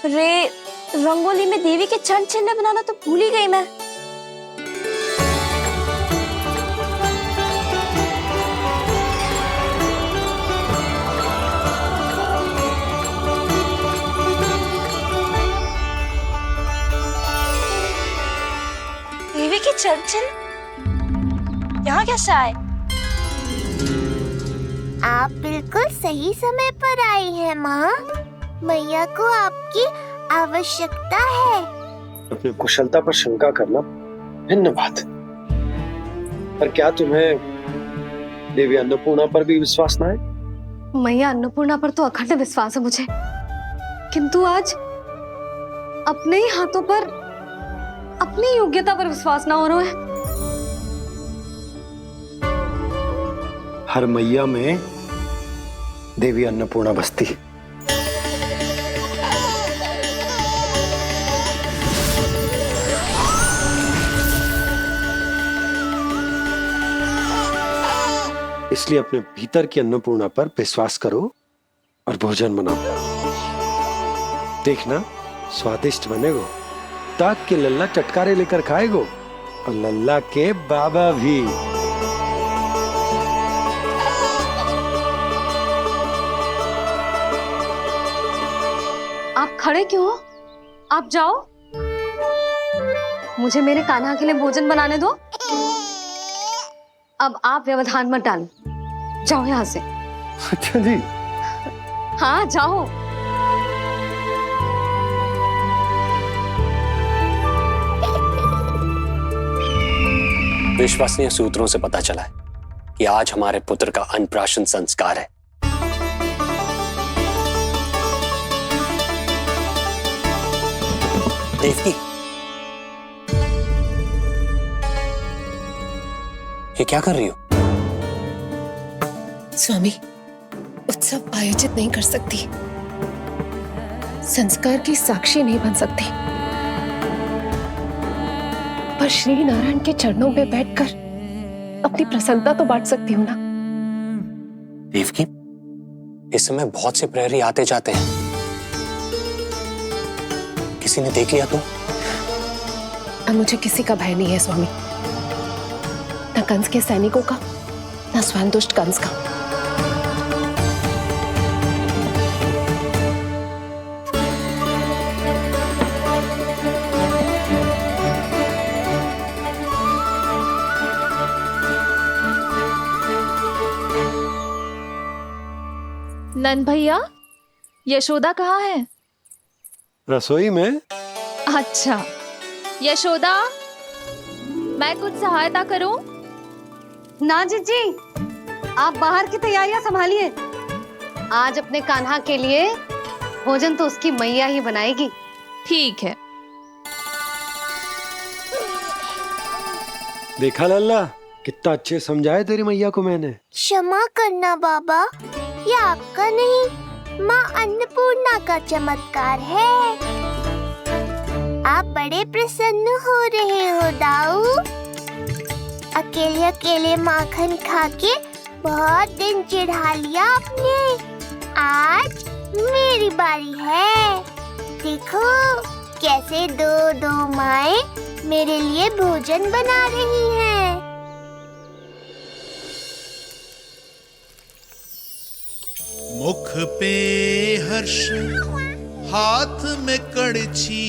रे, रंगोली में देवी के चरण चिन्ह बनाना तो भूल ही गई मैं। देवी के चरण चिन्ह यहाँ कैसे आए? आप बिल्कुल सही समय पर आई हैं माँ। मैया को आपकी आवश्यकता है। अपनी कुशलता पर शंका करना भिन्न बात है, पर क्या तुम्हें देवी अन्नपूर्णा पर भी विश्वास न है? मैया अन्नपूर्णा पर तो अखंड विश्वास है मुझे, किंतु आज अपने ही हाथों पर अपनी योग्यता पर विश्वास ना हो रहा है। हर मैया में देवी अन्नपूर्णा बसती है। इसलिए अपने भीतर की अन्नपूर्णा पर विश्वास करो और भोजन बनाओ। देखना स्वादिष्ट बनेगो, ताक के लल्ला चटकारे लेकर खाएगो, और लल्ला के बाबा भी। आप खड़े क्यों हो? आप जाओ, मुझे मेरे कान्हा के लिए भोजन बनाने दो। अब आप व्यवधान मत डालो, जाओ यहाँ से। अच्छा जी। हाँ जाओ। विश्वसनीय सूत्रों से पता चला है कि आज हमारे पुत्र का अन्नप्राशन संस्कार है। देवकी, ये क्या कर रही हो? स्वामी, उत्सव आयोजित नहीं कर सकती, संस्कार की साक्षी नहीं बन सकती, पर श्री नारायण के चरणों में बैठकर अपनी प्रसन्नता तो बांट सकती हूँ ना। देवकी, इस समय बहुत से प्रहरी आते जाते हैं, किसी ने देख लिया तो? अब मुझे किसी का भय नहीं है स्वामी, न कंस के सैनिकों का, न स्वयं दुष्ट कंस का। नंद भैया, यशोदा कहाँ है? रसोई में। अच्छा, यशोदा, मैं कुछ सहायता करूं? ना जीजी, आप बाहर की तैयारियां संभालिए। आज अपने कान्हा के लिए भोजन तो उसकी मैया ही बनाएगी। ठीक है। देखा लल्ला, कितना अच्छे समझाया तेरी मैया को मैंने। क्षमा करना बाबा, ये आपका नहीं, माँ अन्नपूर्णा का चमत्कार है। आप बड़े प्रसन्न हो रहे हो दाऊ। अकेले अकेले माखन खा के बहुत दिन चिढ़ा लिया आपने। आज मेरी बारी है। देखो कैसे दो दो माएं मेरे लिए भोजन बना रही हैं। मुख पे हर्ष, हाथ में कड़छी,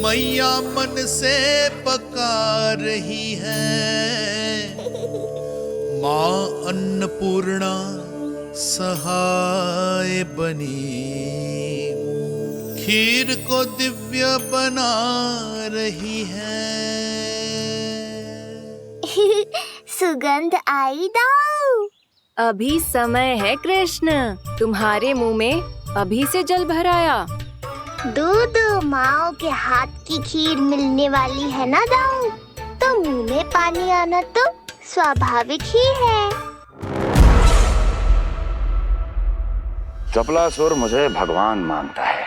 मैया मन से पका रही है। माँ अन्नपूर्णा सहाय बनी, खीर को दिव्य बना रही है। सुगंध आई दाऊ। अभी समय है कृष्ण, तुम्हारे मुंह में अभी से जल भराया। दो माओ के हाथ की खीर मिलने वाली है ना दाऊ, तो मुंह में पानी आना तो स्वाभाविक ही है। चपलासुर मुझे भगवान मानता है।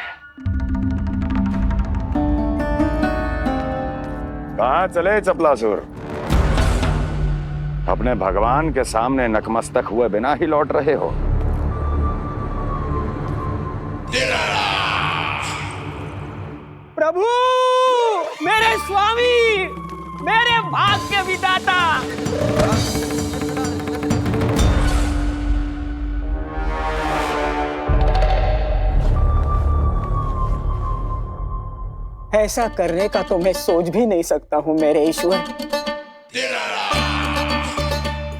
कहाँ चले चपलासुर? अपने भगवान के सामने नतमस्तक हुए बिना ही लौट रहे हो। प्रभु, मेरे स्वामी, मेरे भाग्य विधाता। ऐसा करने का तो मैं सोच भी नहीं सकता हूँ मेरे ईश्वर।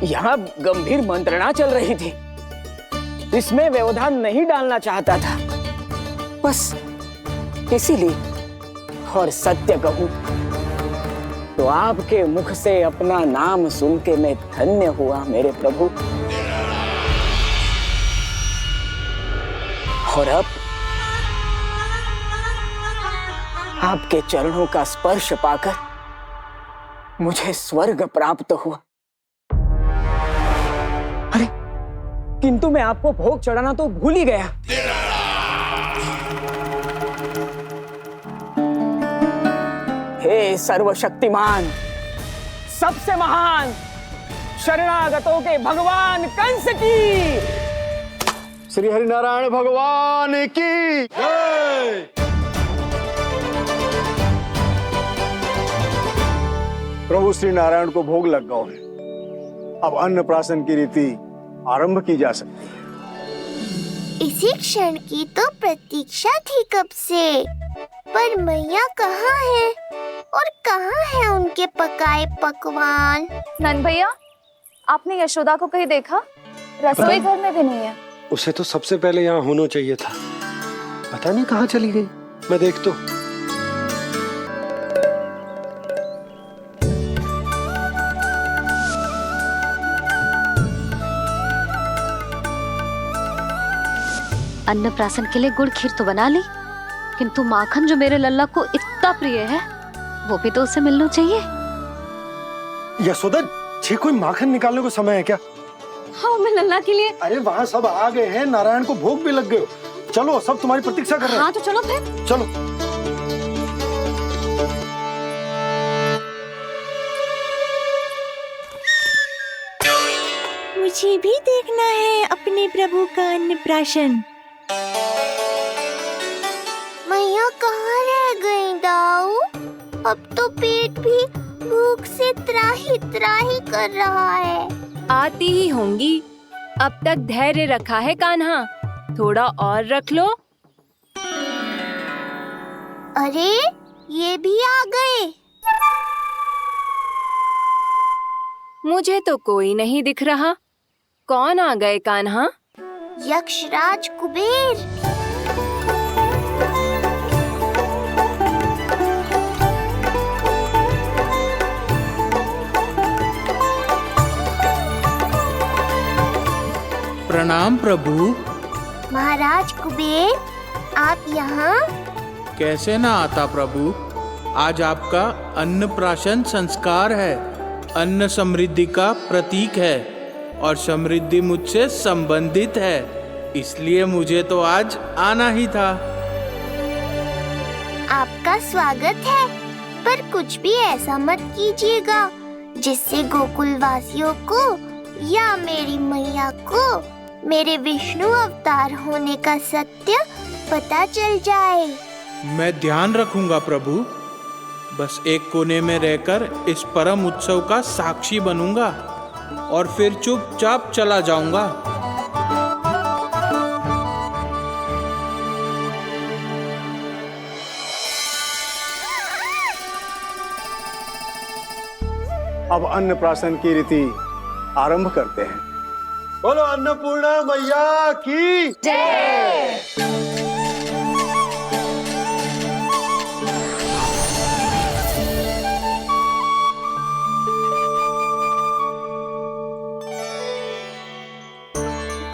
यहाँ गंभीर मंत्रणा चल रही थी, इसमें व्यवधान नहीं डालना चाहता था, बस इसीलिए। और सत्य कहूं तो आपके मुख से अपना नाम सुन के मैं धन्य हुआ मेरे प्रभु। और अब आपके चरणों का स्पर्श पाकर मुझे स्वर्ग प्राप्त हुआ। अरे किंतु मैं आपको भोग चढ़ाना तो भूल ही गया। हे सर्वशक्तिमान, सबसे महान, शरणागतों के भगवान कंस की, श्री हरिनारायण भगवान की जय। प्रभु श्री नारायण को भोग लग गया है, अब अन्नप्राशन की रीति आरंभ की जा सकती है। इसी क्षण की तो प्रतीक्षा थी कब से, पर मैया कहाँ है और कहाँ है उनके पकाए पकवान? नंद भैया, आपने यशोदा को कहीं देखा? रसोई घर में भी नहीं है। उसे तो सबसे पहले यहाँ होना चाहिए था, पता नहीं कहाँ चली गई। मैं देख तो। अन्नप्राशन के लिए गुड़ खीर तो बना ली, किंतु माखन जो मेरे लल्ला को इतना प्रिय है वो भी तो उसे मिलना चाहिए। यशोदा जी, कोई माखन निकालने को समय है क्या? हाँ, मैं लल्ला के लिए। अरे वहाँ सब आ गए हैं, नारायण को भोग भी लग गए। चलो, सब तुम्हारी प्रतीक्षा कर रहे हैं। हाँ तो चलो फिर। चलो। मुझे भी देखना है अपने प्रभु का अन्नप्राशन। कहाँ रह गई दाऊ? अब तो पेट भी भूख से त्राही त्राही कर रहा है। आती ही होंगी। अब तक धैर्य रखा है कान्हा, थोड़ा और रख लो। अरे ये भी आ गए। मुझे तो कोई नहीं दिख रहा। कौन आ गए कान्हा? यक्षराज कुबेर। प्रणाम प्रभु। महाराज कुबेर, आप यहाँ? कैसे ना आता प्रभु। आज आपका अन्नप्राशन संस्कार है। अन्न समृद्धि का प्रतीक है और समृद्धि मुझसे संबंधित है, इसलिए मुझे तो आज आना ही था। आपका स्वागत है, पर कुछ भी ऐसा मत कीजिएगा जिससे गोकुल वासियों को या मेरी मैया को मेरे विष्णु अवतार होने का सत्य पता चल जाए। मैं ध्यान रखूंगा प्रभु। बस एक कोने में रहकर इस परम उत्सव का साक्षी बनूंगा और फिर चुपचाप चला जाऊंगा। अब अन्नप्राशन की रीति आरंभ करते हैं। बोलो अन्नपूर्णा मैया की जय।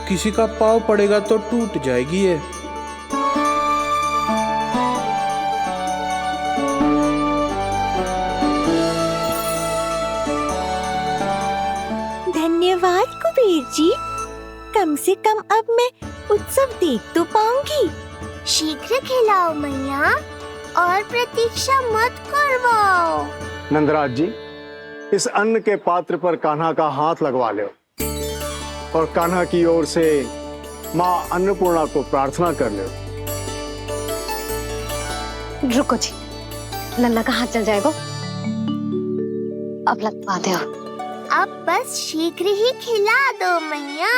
किसी का पाँव पड़ेगा तो टूट जाएगी ये। धन्यवाद कुबेर जी। कम से कम अब मैं उत्सव देख तो पाऊंगी। शीघ्र खिलाओ मैया और प्रतीक्षा मत करवाओ। नंदराज जी, इस अन्न के पात्र पर कान्हा का हाथ लगवा लो और कान्हा की ओर से माँ अन्नपूर्णा को प्रार्थना कर लो। रुको जी, लल्ला का हाथ चल जाएगा। अब लगवा दो। अब बस शीघ्र ही खिला दो मैया।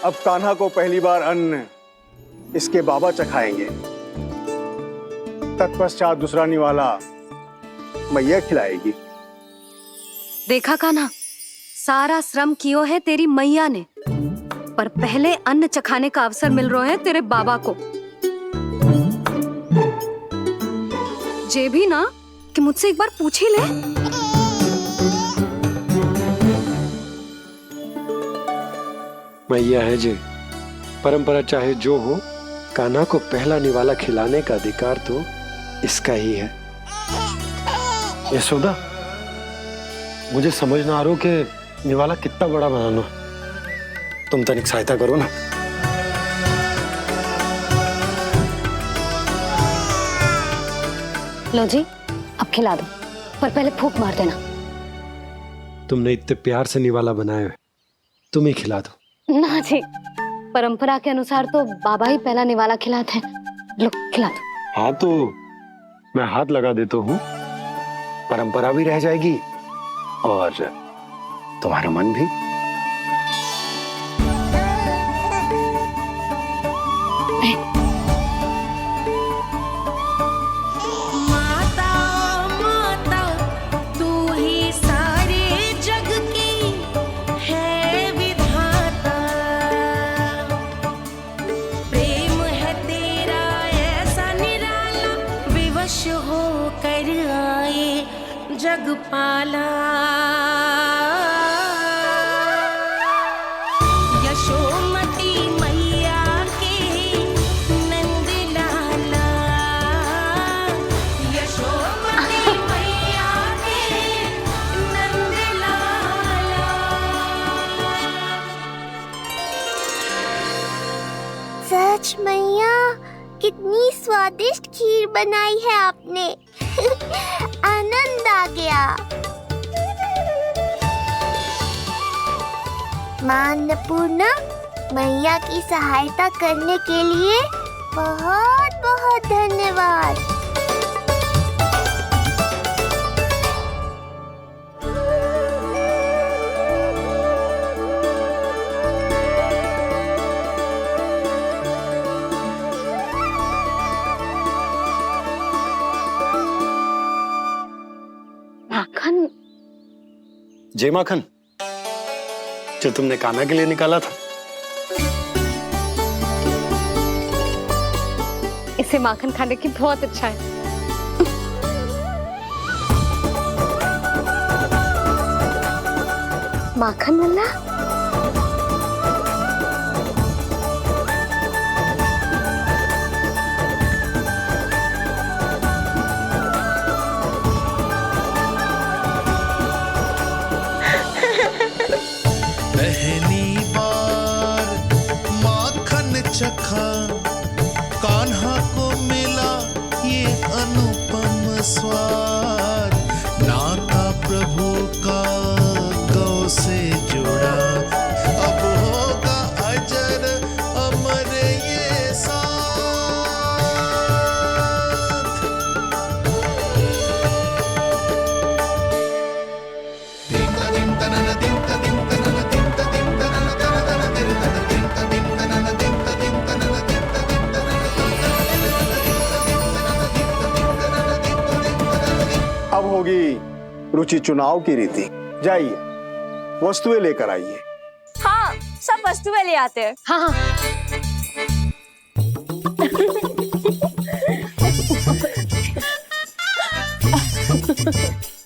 अब कान्हा को पहली बार अन्न इसके बाबा चखाएंगे। तत्पश्चात दूसरा निवाला मैया खिलाएगी। देखा कान्हा, सारा श्रम कियो है तेरी मैया ने, पर पहले अन्न चखाने का अवसर मिल रहा है तेरे बाबा को। जे भी ना कि मुझसे एक बार पूछ ही ले। मैया है जे, परंपरा चाहे जो हो, कान्हा को पहला निवाला खिलाने का अधिकार तो इसका ही है। यशोदा, मुझे समझ ना आ रहा कि निवाला कितना बड़ा बनाना। तुम तनिक सहायता करो ना। लो जी, अब खिला दो, पर पहले फूंक मार देना। तुमने इतने प्यार से निवाला बनाया है, तुम ही खिला दो। ना जी, परंपरा के अनुसार तो बाबा ही पहला निवाला खिलाते हैं। लो खिला दो। हाँ तो मैं हाथ लगा देता हूँ, परंपरा भी रह जाएगी और तुम्हारा मन भी। माता माता तू ही सारे जग की है विधाता, प्रेम है तेरा ऐसा निराला, विवश हो कर आए जग पाला। यशोमती मैया के नंद लाला, यशोमती मैया के नंद लाला। सचमुच मैया, कितनी स्वादिष्ट खीर बनाई है आपने। आनंद आ गया। माँ अन्नपूर्णा, मैया की सहायता करने के लिए बहुत बहुत धन्यवाद। माखन? जय माखन, जो तुमने कान्हा के लिए निकाला था। इसे माखन खाने की बहुत अच्छा है। माखन वाला? पहली बार माखन चखा, कान्हा को मिला ये अनुपम स्वाद। नाता प्रभु का गौ से जुड़ा, अब होगा अजर अमर ये साथ। अब होगी रुचि चुनाव की रीति। जाइए, वस्तुएं लेकर आइए। हाँ, सब वस्तुएं ले आते हैं। हाँ हाँ।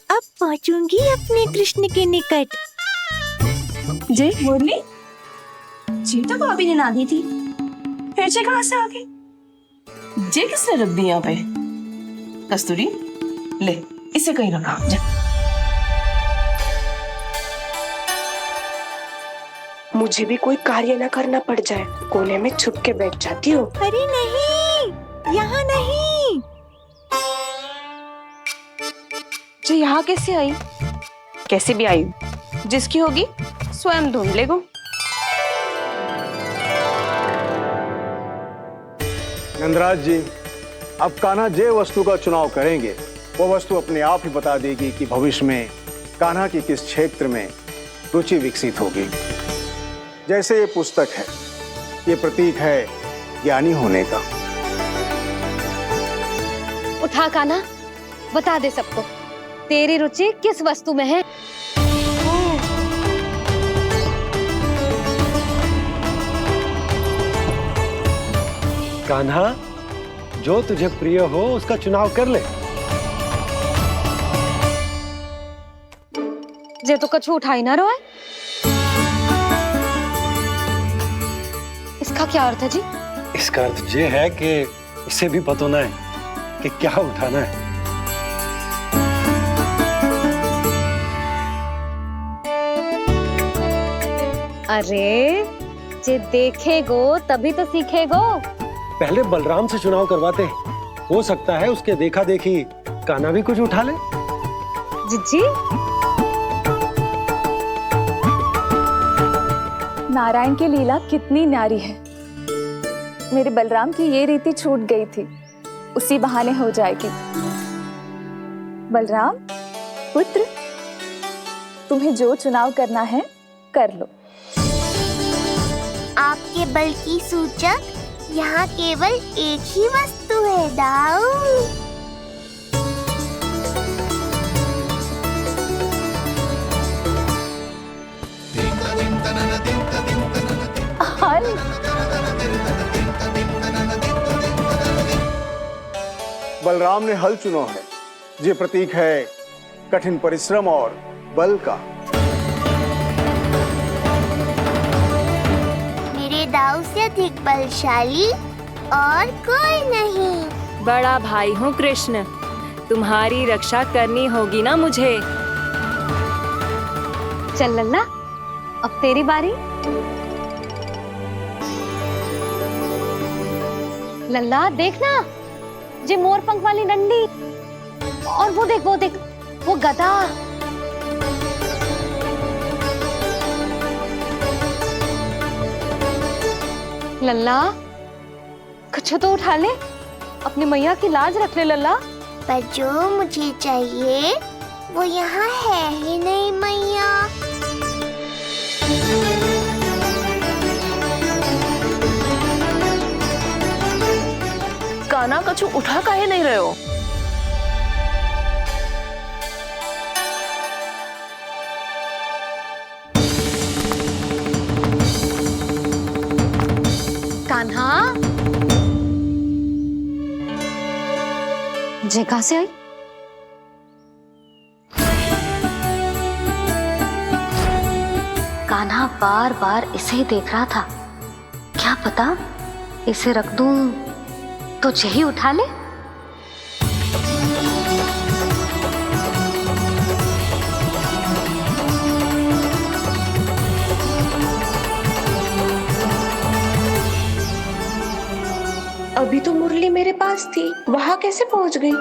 अब पहुंचूंगी अपने कृष्ण के निकट। जय मुरली, जी तो भाभी ने ना दी थी, फिर से कहाँ से आ गई? जे किसने रख दी यहाँ पे? कस्तूरी, ले इसे कहीं रखा जा। मुझे भी कोई कार्य न करना पड़ जाए, कोने में छुप के बैठ जाती हूँ। अरे नहीं, यहाँ नहीं। जो यहाँ कैसे आई? कैसे भी आई, जिसकी होगी स्वयं ढूंढ लेगा। नंदराज जी, अब कान्हा जे वस्तु का चुनाव करेंगे, वो वस्तु अपने आप ही बता देगी कि भविष्य में कान्हा की किस क्षेत्र में रुचि विकसित होगी। जैसे ये पुस्तक है, ये प्रतीक है ज्ञानी होने का। उठा कान्हा, बता दे सबको तेरी रुचि किस वस्तु में है। कान्हा, जो तुझे प्रिय हो उसका चुनाव कर ले। जे तो कछु उठाई ना रोए। इसका क्या अर्थ है जी? इसका अर्थ ये है कि इसे भी पता ना है कि क्या उठाना है। अरे, जे देखेगो तभी तो सीखेगो। पहले बलराम से चुनाव करवाते हैं, हो सकता है उसके देखा देखी कान्हा भी कुछ उठा ले। जिज्जी, नारायण की लीला कितनी न्यारी है। मेरे बलराम की ये रीति छूट गई थी, उसी बहाने हो जाएगी। बलराम पुत्र, तुम्हें जो चुनाव करना है कर लो। आपके बल की सूचक यहाँ केवल एक ही वस्तु है, दाऊ। बलराम ने हल चुना है, ये प्रतीक है कठिन परिश्रम और बल का। मेरे दाऊ से अधिक बलशाली और कोई नहीं। बड़ा भाई हूँ कृष्ण, तुम्हारी रक्षा करनी होगी ना मुझे। चल लल्ला, अब तेरी बारी। लल्ला देखना, ये मोर पंख वाली डंडी, और वो देख वो गधा। लल्ला कुछ तो उठा ले, अपनी मैया की लाज रख ले लल्ला। पर जो मुझे चाहिए वो यहाँ है ही नहीं मैया। कान्हा कछु उठा काहे नहीं रहे हो? कान्हा, जे कहां से आई? कान्हा बार बार इसे ही देख रहा था। क्या पता इसे रख दूं तो यही उठा ले। अभी तो मुरली मेरे पास थी, वहां कैसे पहुंच गई?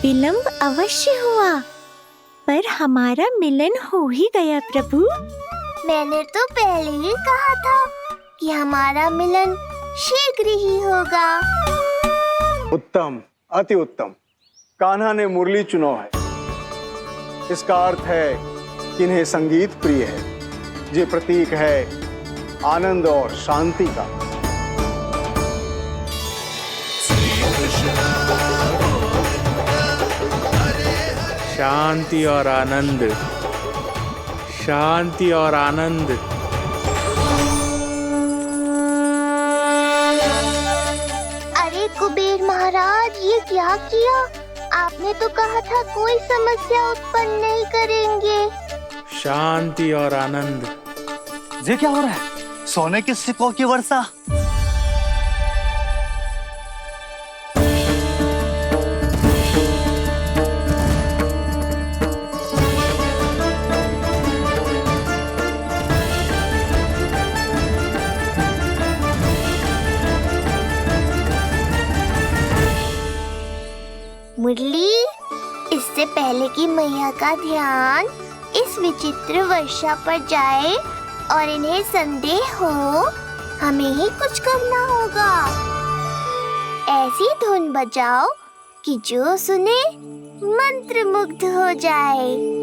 विलंब अवश्य हुआ, पर हमारा मिलन हो ही गया प्रभु। मैंने तो पहले ही कहा था कि हमारा मिलन शीघ्र ही होगा। उत्तम, अति उत्तम। कान्हा ने मुरली चुनाव है, इसका अर्थ है कि इन्हें संगीत प्रिय है। ये प्रतीक है आनंद और शांति का। शांति और आनंद, शांति और आनंद। अरे कुबेर महाराज, ये क्या किया? आपने तो कहा था कोई समस्या उत्पन्न नहीं करेंगे। शांति और आनंद। ये क्या हो रहा है? सोने के सिक्कों की वर्षा। मुरली, इससे पहले कि मैया का ध्यान इस विचित्र वर्षा पर जाए और इन्हें संदेह हो, हमें ही कुछ करना होगा। ऐसी धुन बजाओ कि जो सुने मंत्रमुग्ध हो जाए।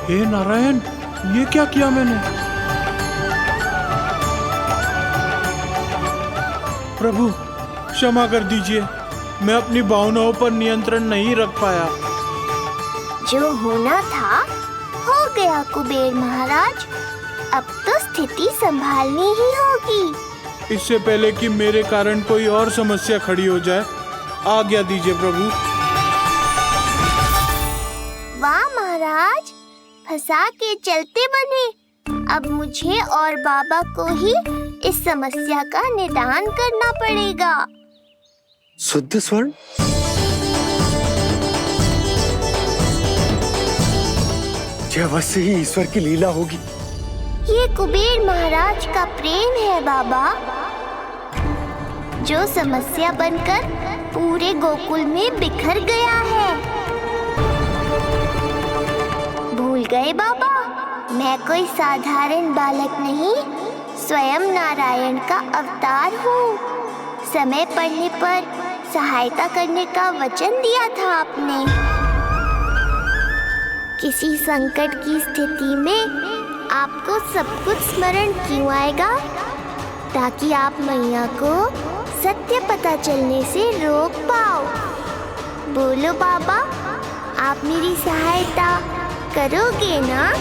हे नारायण, ये क्या किया मैंने? प्रभु क्षमा कर दीजिए, मैं अपनी भावनाओं पर नियंत्रण नहीं रख पाया। जो होना था हो गया कुबेर महाराज, अब तो स्थिति संभालनी ही होगी। इससे पहले कि मेरे कारण कोई और समस्या खड़ी हो जाए, आज्ञा दीजिए प्रभु। वाह महाराज, फंसा के चलते बने। अब मुझे और बाबा को ही इस समस्या का निदान करना पड़ेगा। शुद्ध स्वर्ण? यह अवश्य ही ईश्वर की लीला होगी। ये कुबेर महाराज का प्रेम है बाबा, जो समस्या बनकर पूरे गोकुल में बिखर गया है। भूल गए बाबा, मैं कोई साधारण बालक नहीं, स्वयं नारायण का अवतार हूँ। समय पड़ने पर सहायता करने का वचन दिया था आपने। किसी संकट की स्थिति में आपको सब कुछ स्मरण क्यों आएगा? ताकि आप मैया को सत्य पता चलने से रोक पाओ। बोलो बाबा, आप मेरी सहायता करोगे ना?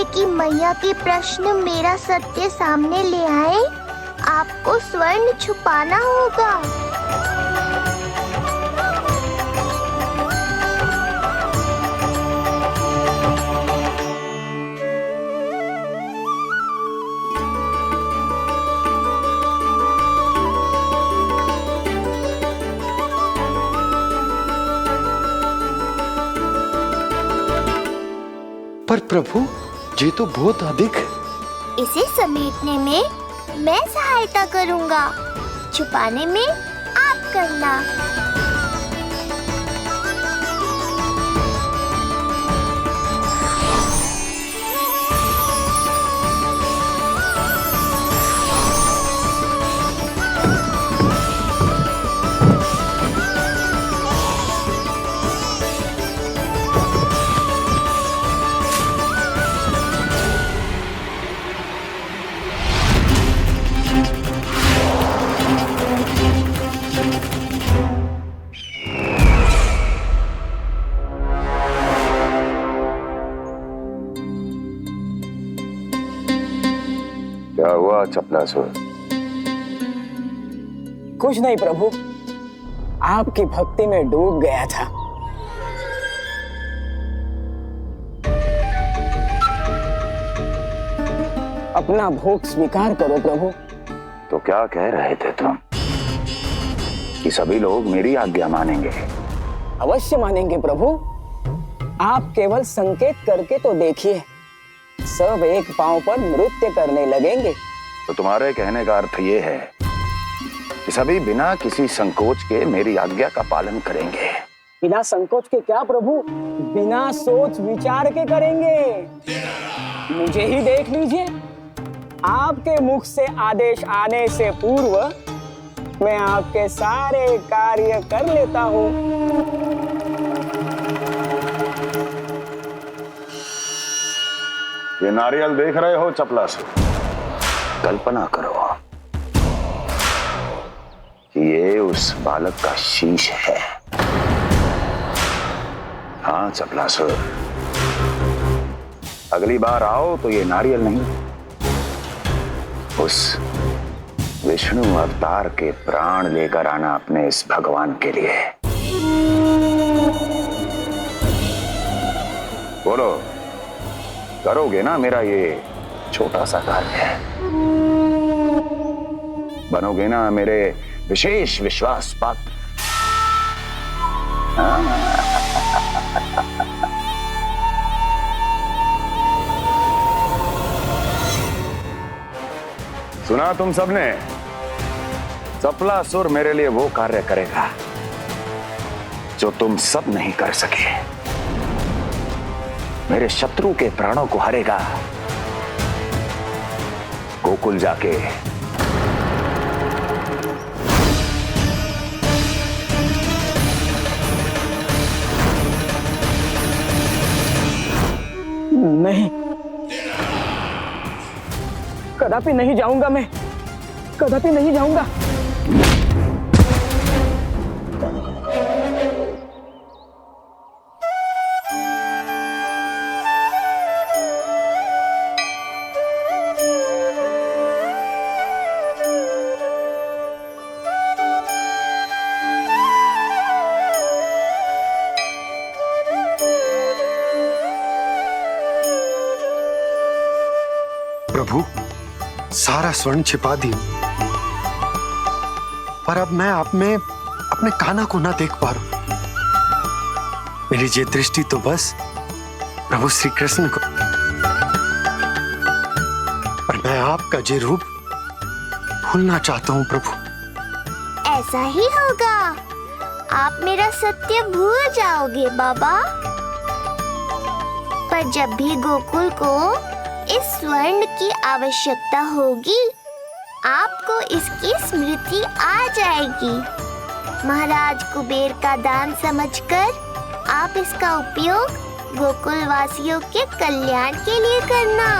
कि मैया के प्रश्न मेरा सत्य सामने ले आए, आपको स्वर्ण छुपाना होगा। पर प्रभु, ये तो बहुत अधिक। इसे समेटने में मैं सहायता करूंगा, छुपाने में आप करना। क्या हुआ चपलासुर? कुछ नहीं प्रभु, आपकी भक्ति में डूब गया था। अपना भोग स्वीकार करो प्रभु। तो क्या कह रहे थे तुम कि सभी लोग मेरी आज्ञा मानेंगे? अवश्य मानेंगे प्रभु। आप केवल संकेत करके तो देखिए, सब एक पांव पर नृत्य करने लगेंगे। तो तुम्हारे कहने का अर्थ ये है कि सभी बिना किसी संकोच के मेरी आज्ञा का पालन करेंगे? बिना संकोच के क्या प्रभु, बिना सोच विचार के करेंगे। मुझे ही देख लीजिए, आपके मुख से आदेश आने से पूर्व मैं आपके सारे कार्य कर लेता हूँ। ये नारियल देख रहे हो चपलासुर? कल्पना करो कि ये उस बालक का शीश है। हाँ चपलासुर, अगली बार आओ तो ये नारियल नहीं, उस विष्णु अवतार के प्राण लेकर आना अपने इस भगवान के लिए। बोलो, करोगे ना मेरा ये छोटा सा कार्य? बनोगे ना मेरे विशेष विश्वास पात्र? सुना तुम सबने? चपलासुर मेरे लिए वो कार्य करेगा जो तुम सब नहीं कर सके। मेरे शत्रु के प्राणों को हरेगा। गोकुल जाके नहीं, कदापि नहीं जाऊंगा, मैं कदापि नहीं जाऊंगा। प्रभु, सारा स्वर्ण छिपा दी, पर अब मैं आप में अपने कान्हा को ना देख पा रहा हूं। मेरी ये दृष्टि तो बस प्रभु श्री कृष्ण को, पर मैं आपका ये रूप भूलना चाहता हूं प्रभु। ऐसा ही होगा, आप मेरा सत्य भूल जाओगे बाबा। पर जब भी गोकुल को इस स्वर्ण की आवश्यकता होगी, आपको इसकी स्मृति आ जाएगी। महाराज कुबेर का दान समझकर आप इसका उपयोग गोकुल वासियों के कल्याण के लिए करना।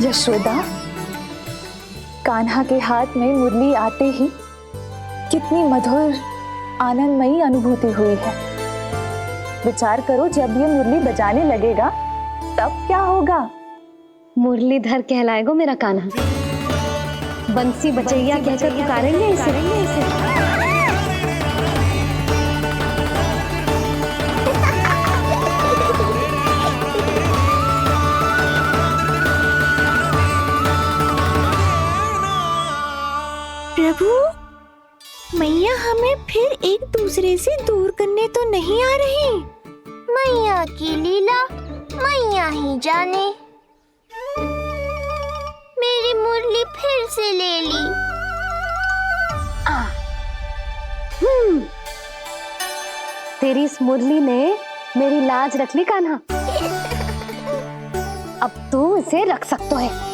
यशोदा, कान्हा के हाथ में मुरली आते ही कितनी मधुर आनंदमयी अनुभूति हुई है। विचार करो, जब ये मुरली बजाने लगेगा तब क्या होगा? मुरलीधर कहलाएगा मेरा कान्हा। बंसी बजैया कहकर पुकारेंगे इसे। प्रभु, मैया हमें फिर एक दूसरे से दूर करने तो नहीं आ रही। मैया की लीला मैया ही जाने। मेरी मुरली फिर से ले ली। तेरी इस मुरली ने मेरी लाज रख ली कान्हा। अब तू इसे रख सकता है।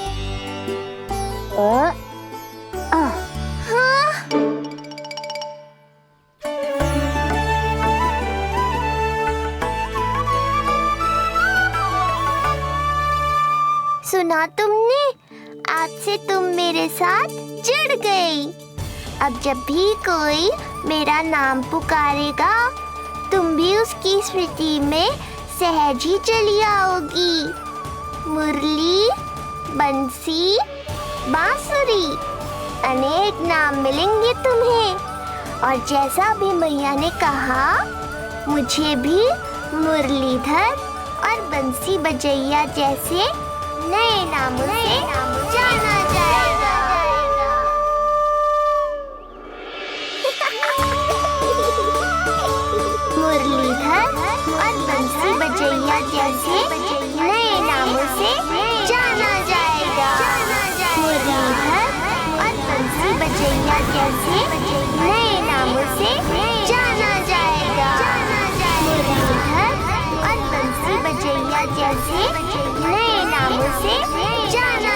सुना तुमने? आज से तुम मेरे साथ जुड़ गई। अब जब भी कोई मेरा नाम पुकारेगा, तुम भी उसकी स्मृति में सहज ही चली आओगी। मुरली, बंसी, बांसुरी, अनेक नाम मिलेंगे तुम्हें। और जैसा भी मैया ने कहा, मुझे भी मुरलीधर और बंसी बजैया जैसे नए नामों से जाना जाएगा। मुरलीधर और बंसी बजैया जैसे नए नामों से जाना जाएगा। मुरलीधर और बंसी बजैया जैसे नए नामों से जाना जाएगा। मुरलीधर और बंसी बजैया जैसे नए नामों से जाना